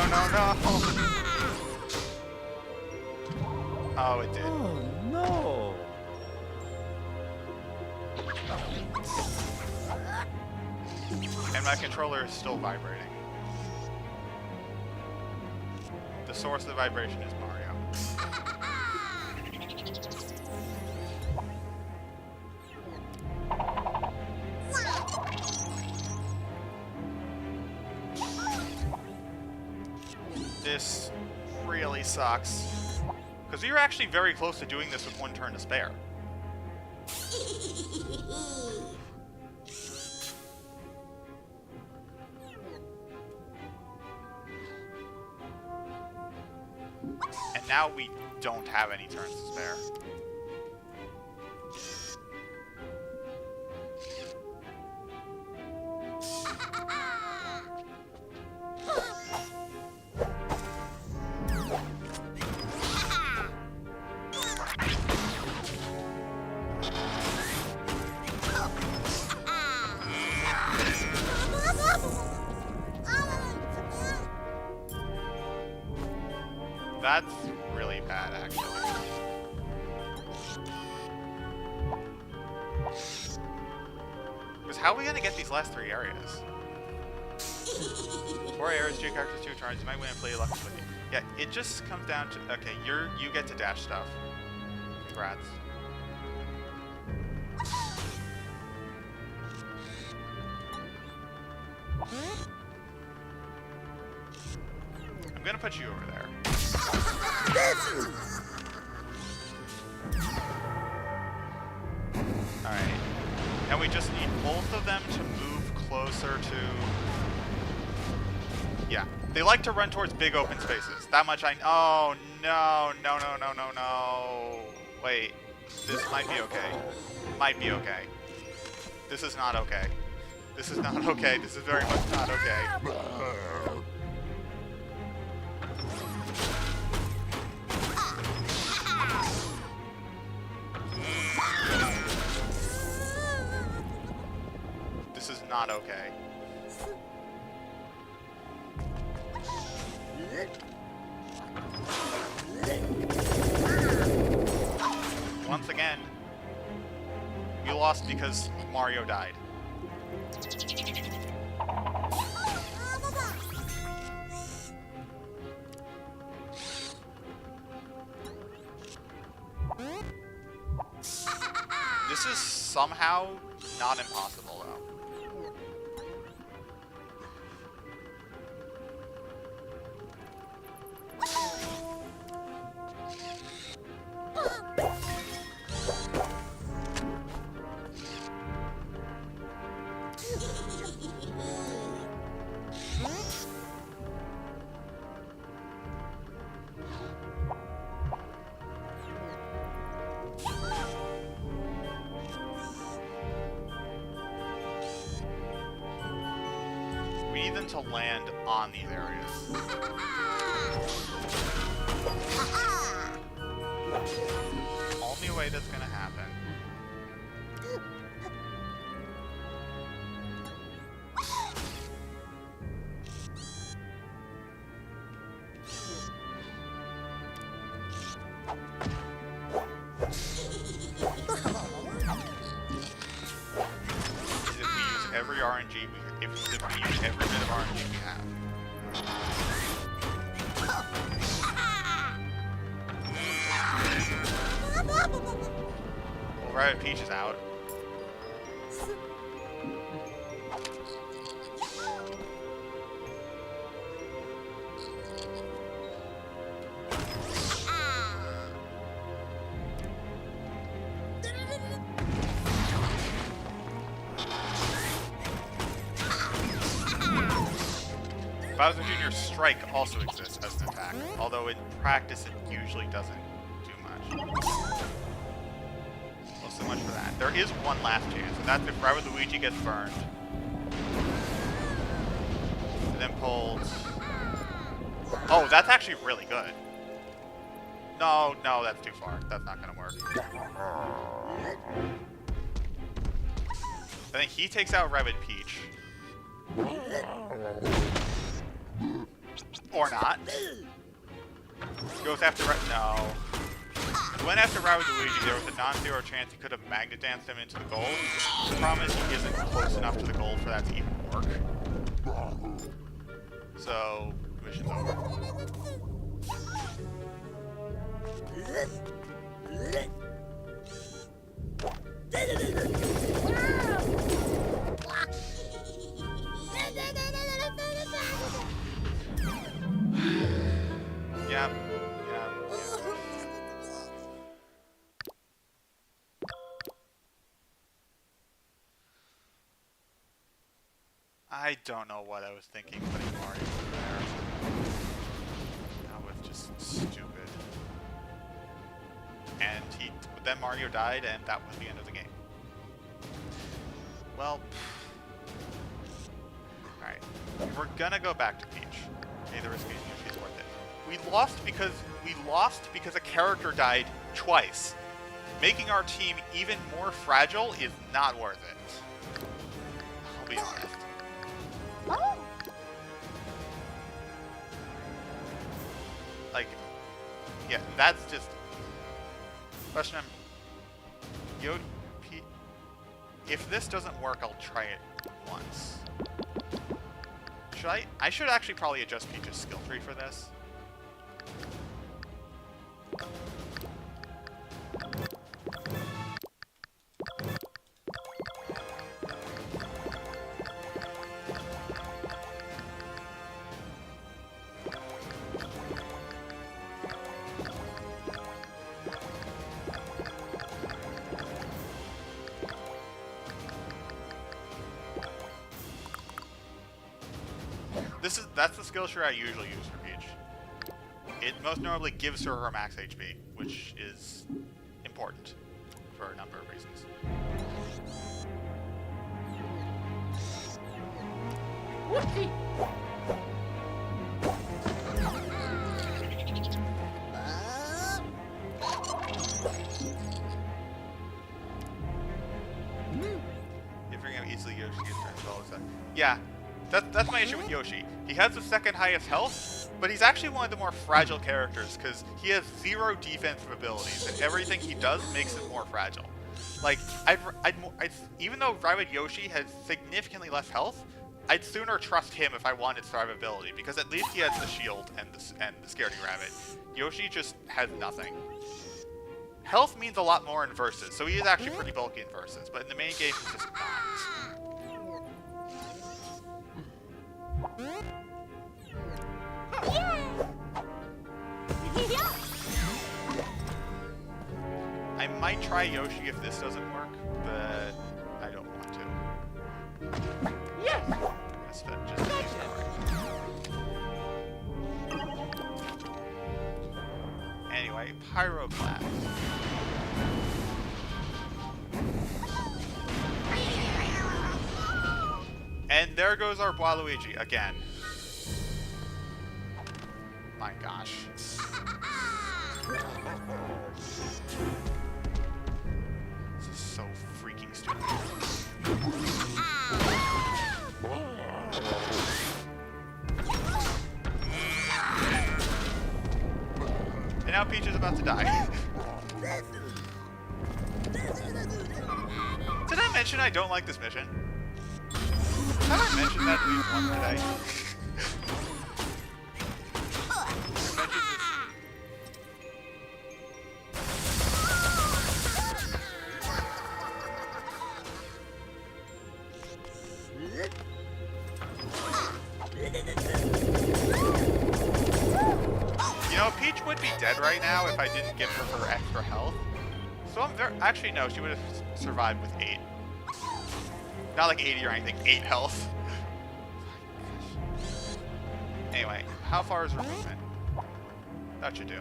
Oh, it did. Oh, no. And my controller is still vibrating. The source of the vibration is Mario. This really sucks. Because we were actually very close to doing this with 1 turn to spare. And now we don't have any turns to spare. how are we gonna get these last 3 areas? 4 areas, 2 characters, 2 turns. You might win and play lucky with you. Yeah, it just comes down to okay. You get to dash stuff. Congrats. I'm gonna put you over there. Alright. Now we just need both of them to move closer to... Yeah. They like to run towards big open spaces. That much I... Oh, no. No, no, no, no, no. Wait. This might be okay. Might be okay. This is not okay. This is not okay. This is very much not okay. This is not okay. Once again, we lost because Mario died. This is somehow not impossible, though. We need them to land on these areas. Only way that's gonna happen. Is if we use every RNG if we use every bit of RNG we have. Well, Rabbid Peach is out. Bowser Jr.'s Strike also exists as an attack, although in practice it usually doesn't do much. Well, so much for that. There is one last chance, and that's if Rabbid Luigi gets burned. And then pulled... Oh, that's actually really good. No, no, that's too far. That's not gonna work. I think he takes out Rabbid Peach. Or not. Goes after no. He went after Rabbid Luigi. There was a non-zero chance he could have magnet danced him into the goal. The problem is he isn't close enough to the goal for that to even work. So, mission's over. Yep. I don't know what I was thinking putting Mario over there. That was just stupid. And then Mario died, and that was the end of the game. Well, alright. We're gonna go back to Peach. Hey, there is game. She's worth it. We lost because a character died twice. Making our team even more fragile is not worth it. I'll be honest. Like, yeah, that's just... Question I'm... if this doesn't work, I'll try it once. Should I? I should actually probably adjust Peach's skill tree for this. That's the skill tree I usually use for Peach. It most notably gives her max HP, which is important for a number of reasons. Whoopsie! If you're easily Yoshi gets turned as well as that. Yeah, that's my issue with Yoshi. He has the second highest health, but he's actually one of the more fragile characters because he has 0 defensive abilities, and everything he does makes him more fragile. Like, even though Rabbid Yoshi has significantly less health, I'd sooner trust him if I wanted survivability, because at least he has the shield and the Scaredy Rabbit. Yoshi just has nothing. Health means a lot more in versus, so he is actually pretty bulky in versus, but in the main game he's just not. I might try Yoshi if this doesn't work, but I don't want to. Yes! That's just anyway, Pyroclast. And there goes our Waluigi again. My gosh. This is so freaking stupid. And now Peach is about to die. Did I mention I don't like this mission? Have I mentioned that at least once today? You know, Peach would be dead right now if I didn't give her extra health. So I'm very... Actually, no, she would have survived with 8. Not like 80 or anything, 8 health. Anyway, how far is her movement? That should do.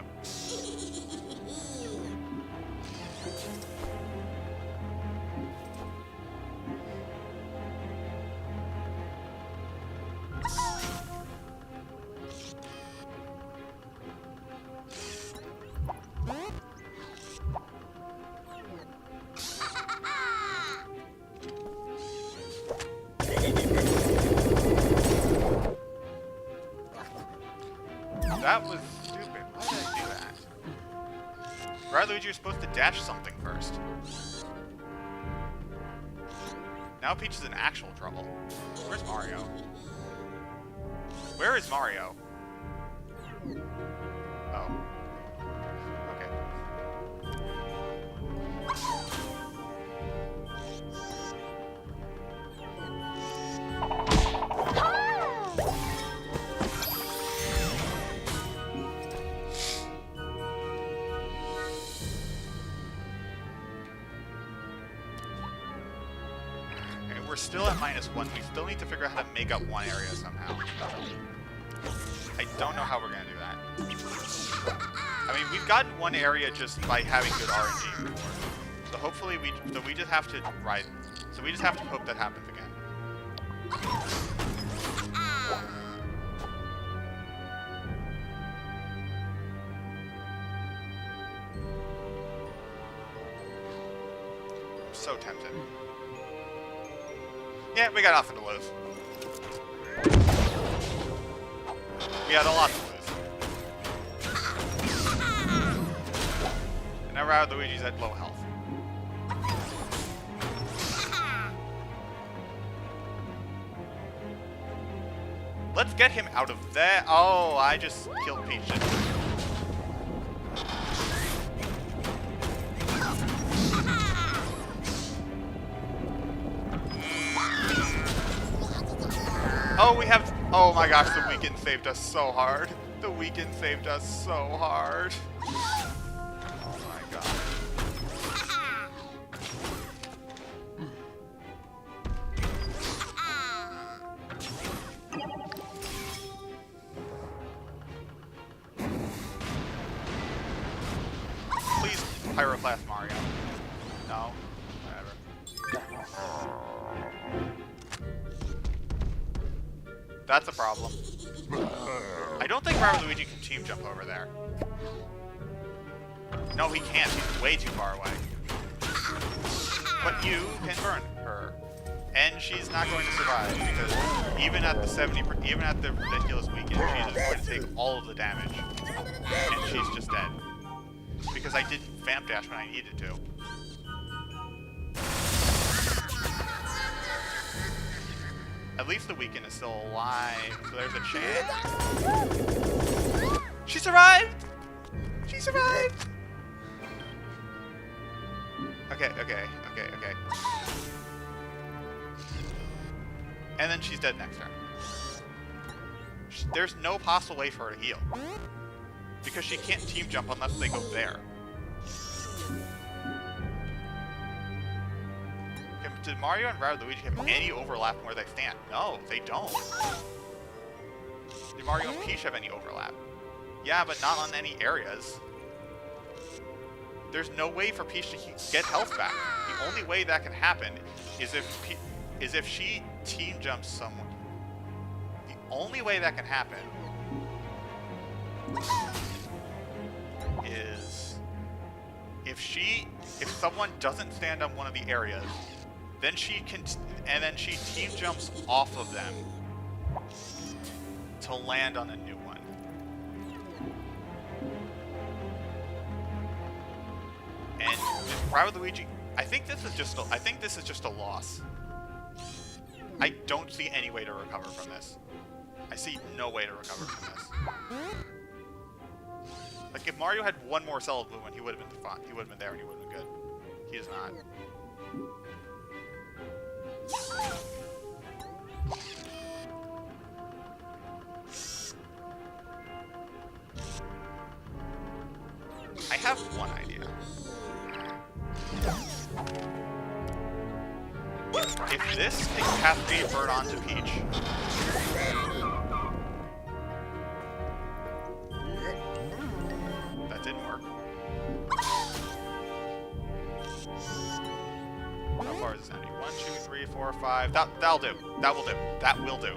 That was stupid. Why did I do that? Waluigi, you're supposed to dash something first. Now Peach is in actual trouble. Where's Mario? Where is Mario? Oh. Okay. We're still at -1. We still need to figure out how to make up one area somehow. I don't know how we're gonna do that. I mean, we've gotten one area just by having good RNG before. So hopefully we just have to So we just have to hope that happens again. I'm so tempted. Yeah, we got nothing to lose. We had a lot to lose. And now Luigi's at low health. Let's get him out of there. Oh, I just killed Peach. Oh, we have... Oh my gosh, the weekend saved us so hard. The weekend saved us so hard. Oh my god. Please, Pyroclast Mario. No? Whatever. That's a problem. I don't think Luigi can team jump over there. No, he can't. He's way too far away. But you can burn her. And she's not going to survive because even at the ridiculous weekend, she's just going to take all of the damage. And she's just dead. Because I didn't vamp dash when I needed to. At least the weekend is still alive, so there's a chance. She survived! She survived! Okay. And then she's dead next turn. There's no possible way for her to heal. Because she can't team jump unless they go there. Did Mario and Luigi have any overlap where they stand? No, they don't. Did Mario and Peach have any overlap? Yeah, but not on any areas. There's no way for Peach to get health back. The only way that can happen is if she team jumps someone. The only way that can happen is if someone doesn't stand on one of the areas. Then she team jumps off of them to land on a new one. And with Luigi, I think this is just a loss. I don't see any way to recover from this. I see no way to recover from this. Like if Mario had one more cell of movement, he would have been fine. He would have been there and he would have been good. He is not. I have one idea. If this incapacitated bird onto Peach, that didn't work. How far is this ending? 1, 2, 3, 4, 5. That'll do. That will do. That will do.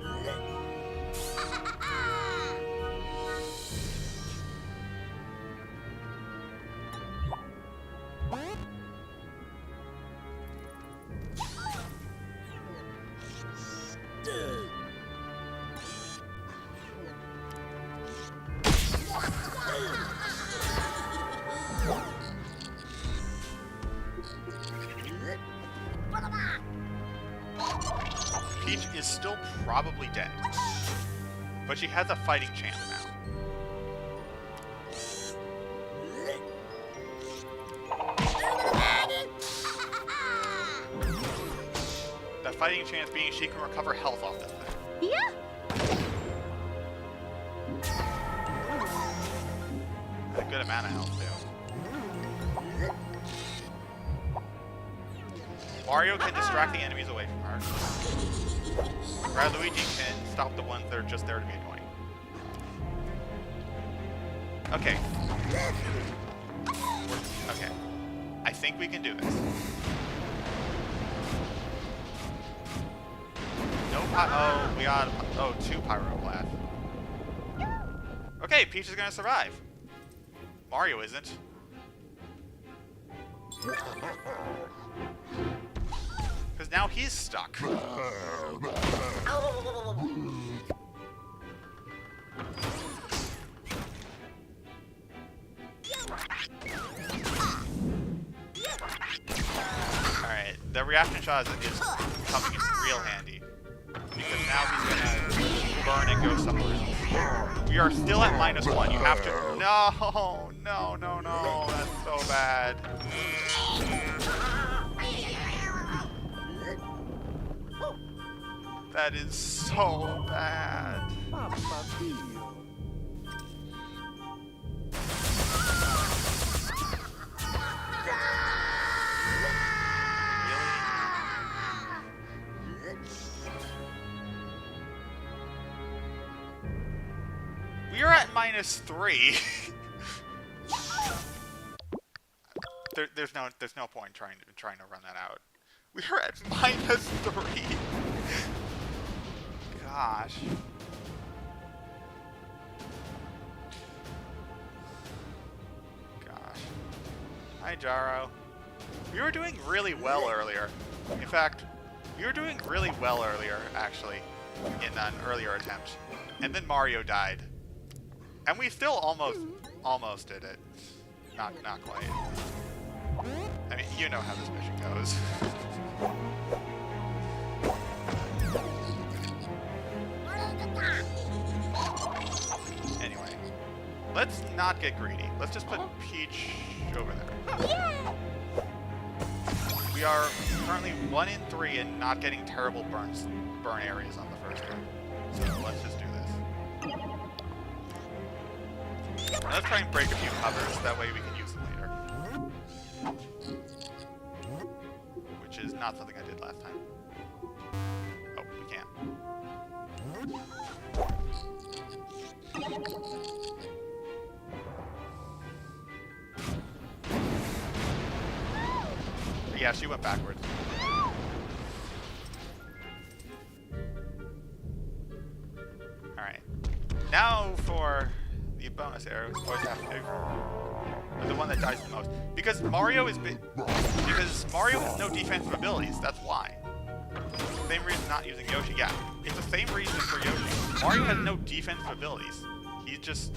Peach is still probably dead, but she has a fighting chance now. That fighting chance being she can recover health off this thing. Yeah. A good amount of health too. Mario can distract the enemies away from her. Luigi can stop the ones that are just there to be annoying. Okay. Okay. I think we can do this. No we got... Oh, 2 Pyroclast. Okay, Peach is gonna survive. Mario isn't. Because now he's stuck. Alright, the reaction shot is coming in real handy. Because now he's gonna burn and go somewhere else. We are still at -1. You have to... No, no, no, no. That's so bad. That is so bad. We are at -3. There's no point trying to run that out. We are at -3. Gosh. Gosh. Hi, Jaro. We were doing really well earlier. In fact, we were doing really well earlier, actually, in an earlier attempt. And then Mario died. And we still almost did it. Not quite. I mean, you know how this mission goes. Anyway, let's not get greedy. Let's just put Peach over there. We are currently 1 in 3 and not getting terrible burn areas on the first one. So let's just do this. Let's try and break a few covers, that way we can use them later. Which is not something I did last time. Oh, we can't. Yeah, she went backwards. Alright. Now for the bonus arrows. Always have to pick the one that dies the most. Because Mario has no defensive abilities, that's why. Same reason not using Yoshi. Yeah, it's the same reason for Yoshi. Mario has no defensive abilities. He's just...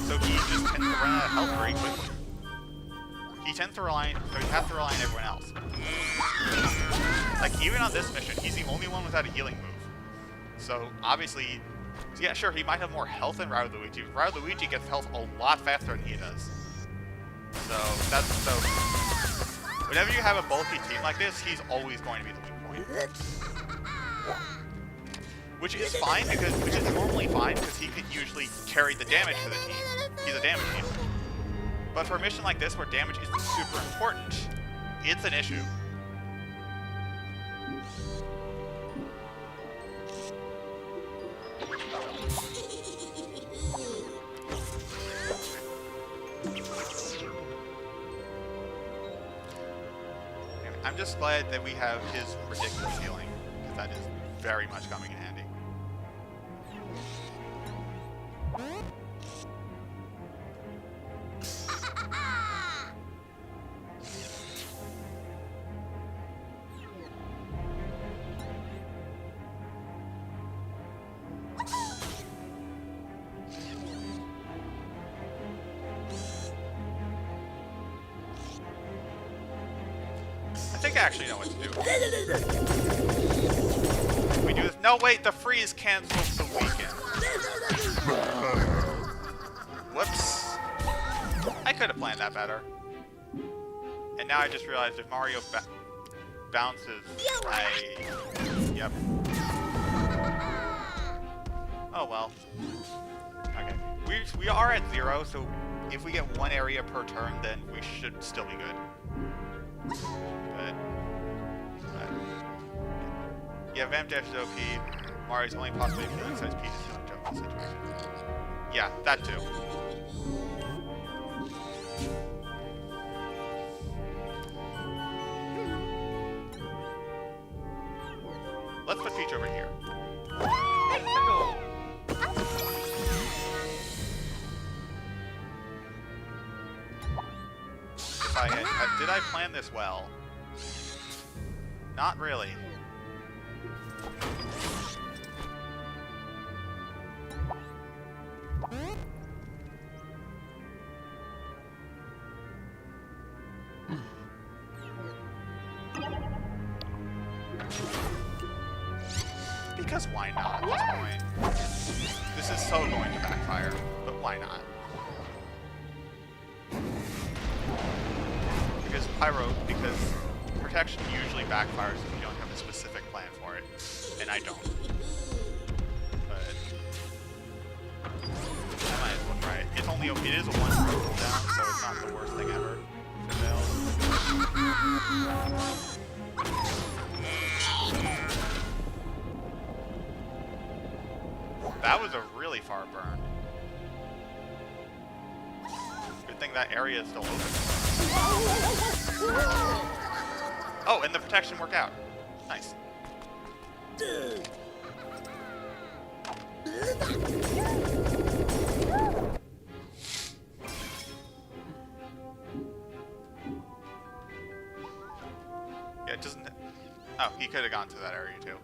So he just tends to run out of health very quickly. He has to rely on everyone else. Like, even on this mission, he's the only one without a healing move. So, obviously... Yeah, sure, he might have more health than Luigi. Luigi gets health a lot faster than he does. So, whenever you have a bulky team like this, he's always going to be the weak point. Which is fine, which is normally fine, because he can usually carry the damage for the team. He's a damage dealer. But for a mission like this, where damage isn't super important, it's an issue. I'm just glad that we have his ridiculous healing, because that is very much coming in handy. I think I actually know what to do. We do this. No, wait, the freeze cancels the weekend. Whoops. I could have planned that better. And now I just realized if Mario bounces, Yep. Oh well. Okay. We are at 0, so if we get 1 area per turn, then we should still be good. But yeah, Vamp Dash is OP. Mario's only possibility of healing size Peach is healing jump in this situation. Yeah, that too. Let's put Peach over here. Did I plan this well? Not really. Because why not at this point? This is so going to backfire, but why not? Because protection usually backfires if you don't have a specific plan for it, and I don't. But I might as well try it. It is a 1 cooldown, so it's not the worst thing ever. If it fails. That was a really far burn. Good thing that area is still open. Oh, and the protection worked out. Nice. Yeah, it doesn't... Oh, he could have gone to that area too.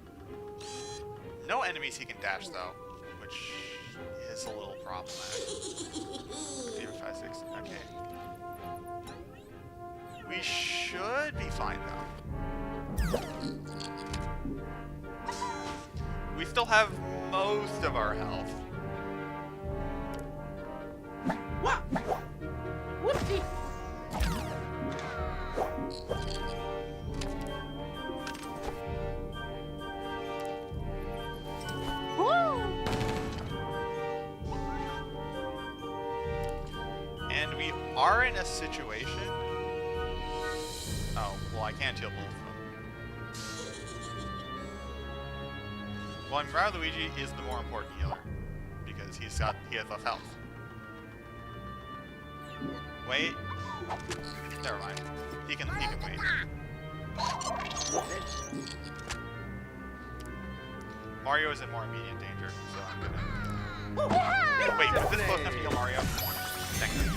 No enemies he can dash though, which is a little problematic. 0, 5, 6. Okay. We should be fine though. We still have most of our health. Whoopsie! And we are in a situation... Oh, well, I can't heal both of them. Well, I'm rather Luigi is the more important healer. Because he has less health. Wait. Never mind. He can wait. Mario is in more immediate danger, so I'm gonna... Wait, was this close enough to kill Mario? Thank goodness.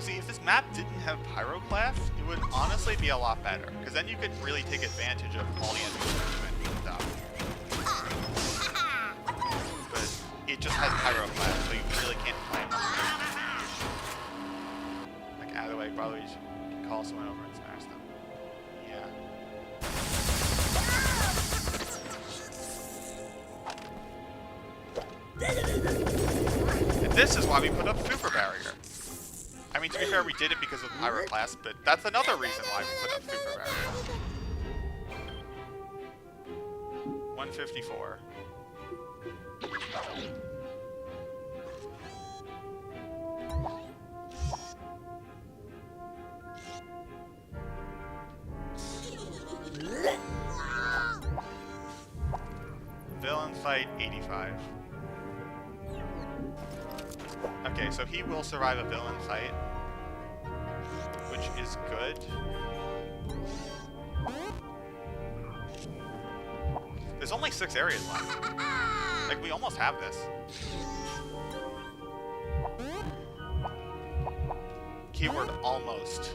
See, if this map didn't have Pyroclast, it would honestly be a lot better, because then you could really take advantage of all the enemies movement and stuff. But it just has Pyroclast, so you really can't play much. Like, either way, probably you should call someone over and smash them. Yeah. And this is why we put up Super Barrier. I mean, to be fair, we did it because of Pyroclast, but that's another reason why we put up Super Barrier. 154. Villain fight 85. Okay, so he will survive a villain fight, which is good. There's only 6 areas left. Like, we almost have this. Keyword almost.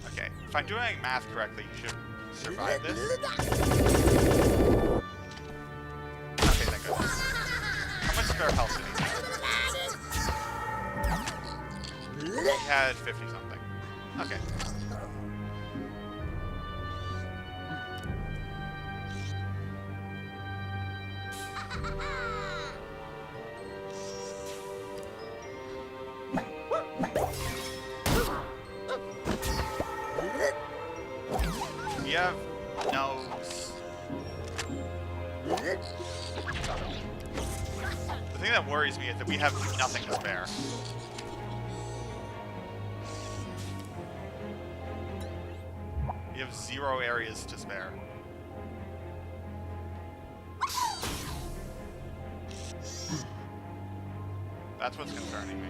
Okay, if I'm doing math correctly, you should survive this. Okay, thank goodness. How much spare health did he have? He had 50 something. Okay. We have nose. The thing that worries me is that we have nothing to spare. We have 0 areas to spare. That's what's concerning me.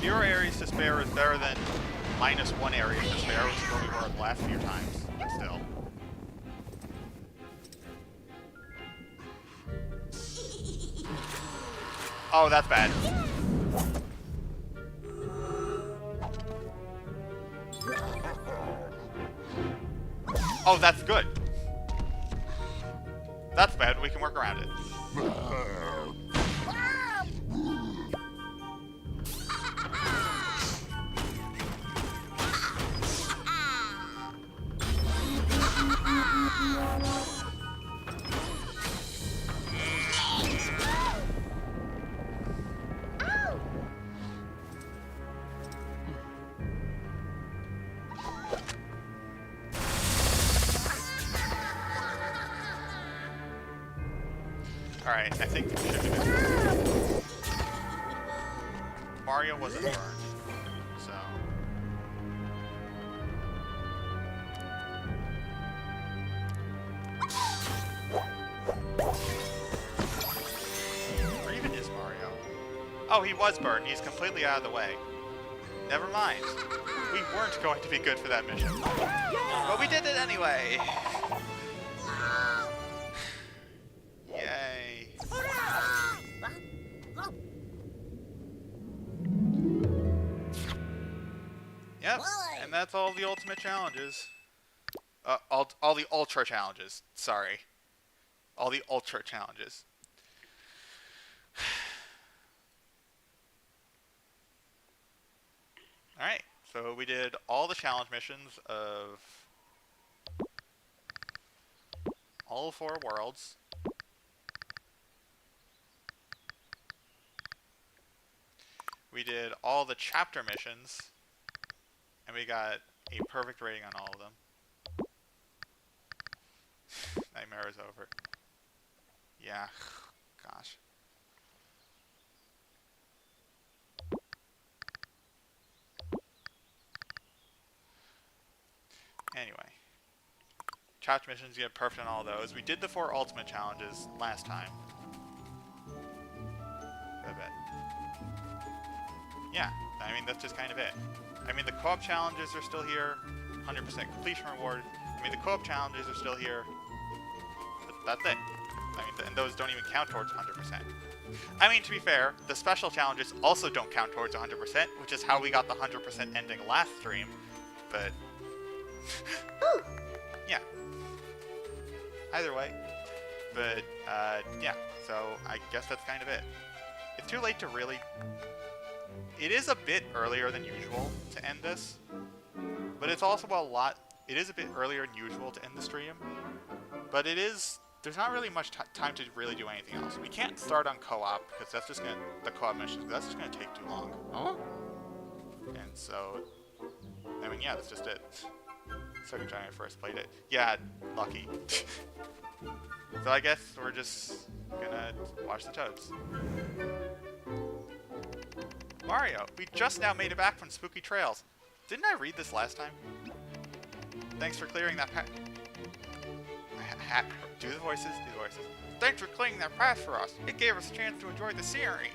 0 areas to spare is better than -1 area to spare, which is what we were the last few times, but still. Oh, that's bad. Oh, that's good. That's bad. We can work around it. Alright, I think we should do this. Mario wasn't burned, so... Where even is Mario? Oh, he was burned. He's completely out of the way. Never mind. We weren't going to be good for that mission. But we did it anyway! Yay. Yep, and that's all the ultimate challenges. All the ultra challenges. Sorry. All the ultra challenges. Alright, so we did all the challenge missions of all 4 worlds. We did all the chapter missions, and we got a perfect rating on all of them. Nightmare is over. Yeah, gosh. Anyway. Chapter missions, you get perfect on all those. We did the 4 ultimate challenges last time. I bet. Yeah, I mean, that's just kind of it. I mean, the co-op challenges are still here. 100% completion reward. I mean, the co-op challenges are still here. But that's it. I mean, and those don't even count towards 100%. I mean, to be fair, the special challenges also don't count towards 100%, which is how we got the 100% ending last stream. But... yeah. Either way. But, yeah. So, I guess that's kind of it. It's too late to really... It is a bit earlier than usual to end this. But it's also a lot... It is a bit earlier than usual to end the stream. But it is... There's not really much time to really do anything else. We can't start on co-op, because that's just gonna... The co-op missions, that's just gonna take too long. Huh? And so... I mean, yeah, that's just it. Second time I first played it. Yeah, lucky. So I guess we're just gonna watch the Toads. Mario, we just now made it back from Spooky Trails. Didn't I read this last time? Thanks for clearing that path. Do the voices, do the voices. Thanks for clearing that path for us. It gave us a chance to enjoy the scenery.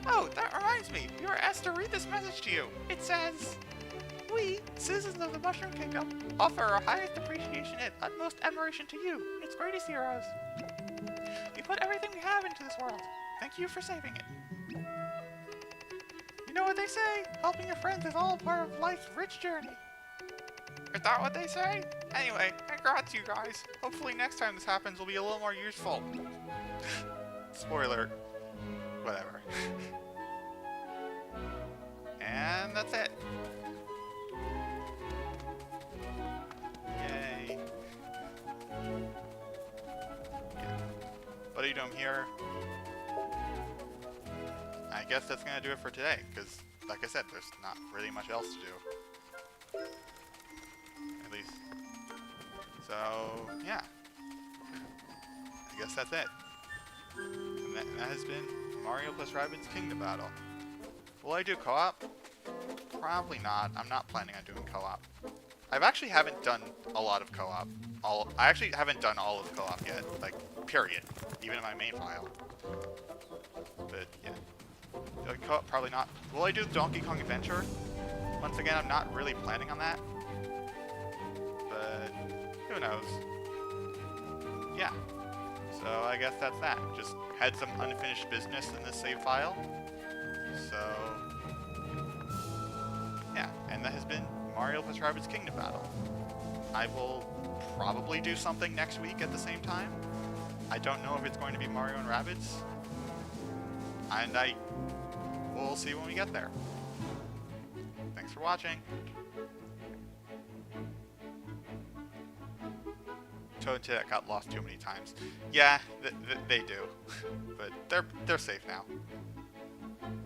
Oh, that reminds me. We were asked to read this message to you. It says... We, citizens of the Mushroom Kingdom, offer our highest appreciation and utmost admiration to you, its greatest heroes. We put everything we have into this world. Thank you for saving it. You know what they say? Helping your friends is all part of life's rich journey. Is that what they say? Anyway, congrats you guys. Hopefully next time this happens will be a little more useful. Spoiler. Whatever. And that's it. Yay. Yeah. What are you doing here? I guess that's gonna do it for today, because, like I said, there's not really much else to do. At least. So, yeah. I guess that's it. And that has been Mario plus Rabbids Kingdom Battle. Will I do co-op? Probably not. I'm not planning on doing co-op. I've actually haven't done a lot of co-op. I actually haven't done all of co-op yet. Like, period. Even in my main file. But, yeah. Probably not. Will I do Donkey Kong Adventure? Once again, I'm not really planning on that. But who knows? Yeah. So I guess that's that. Just had some unfinished business in this save file. So yeah, and that has been Mario plus Rabbids Kingdom Battle. I will probably do something next week at the same time. I don't know if it's going to be Mario and Rabbids. And we'll see when we get there. Thanks for watching. Toad and Tit got lost too many times. Yeah, they do. But they're safe now.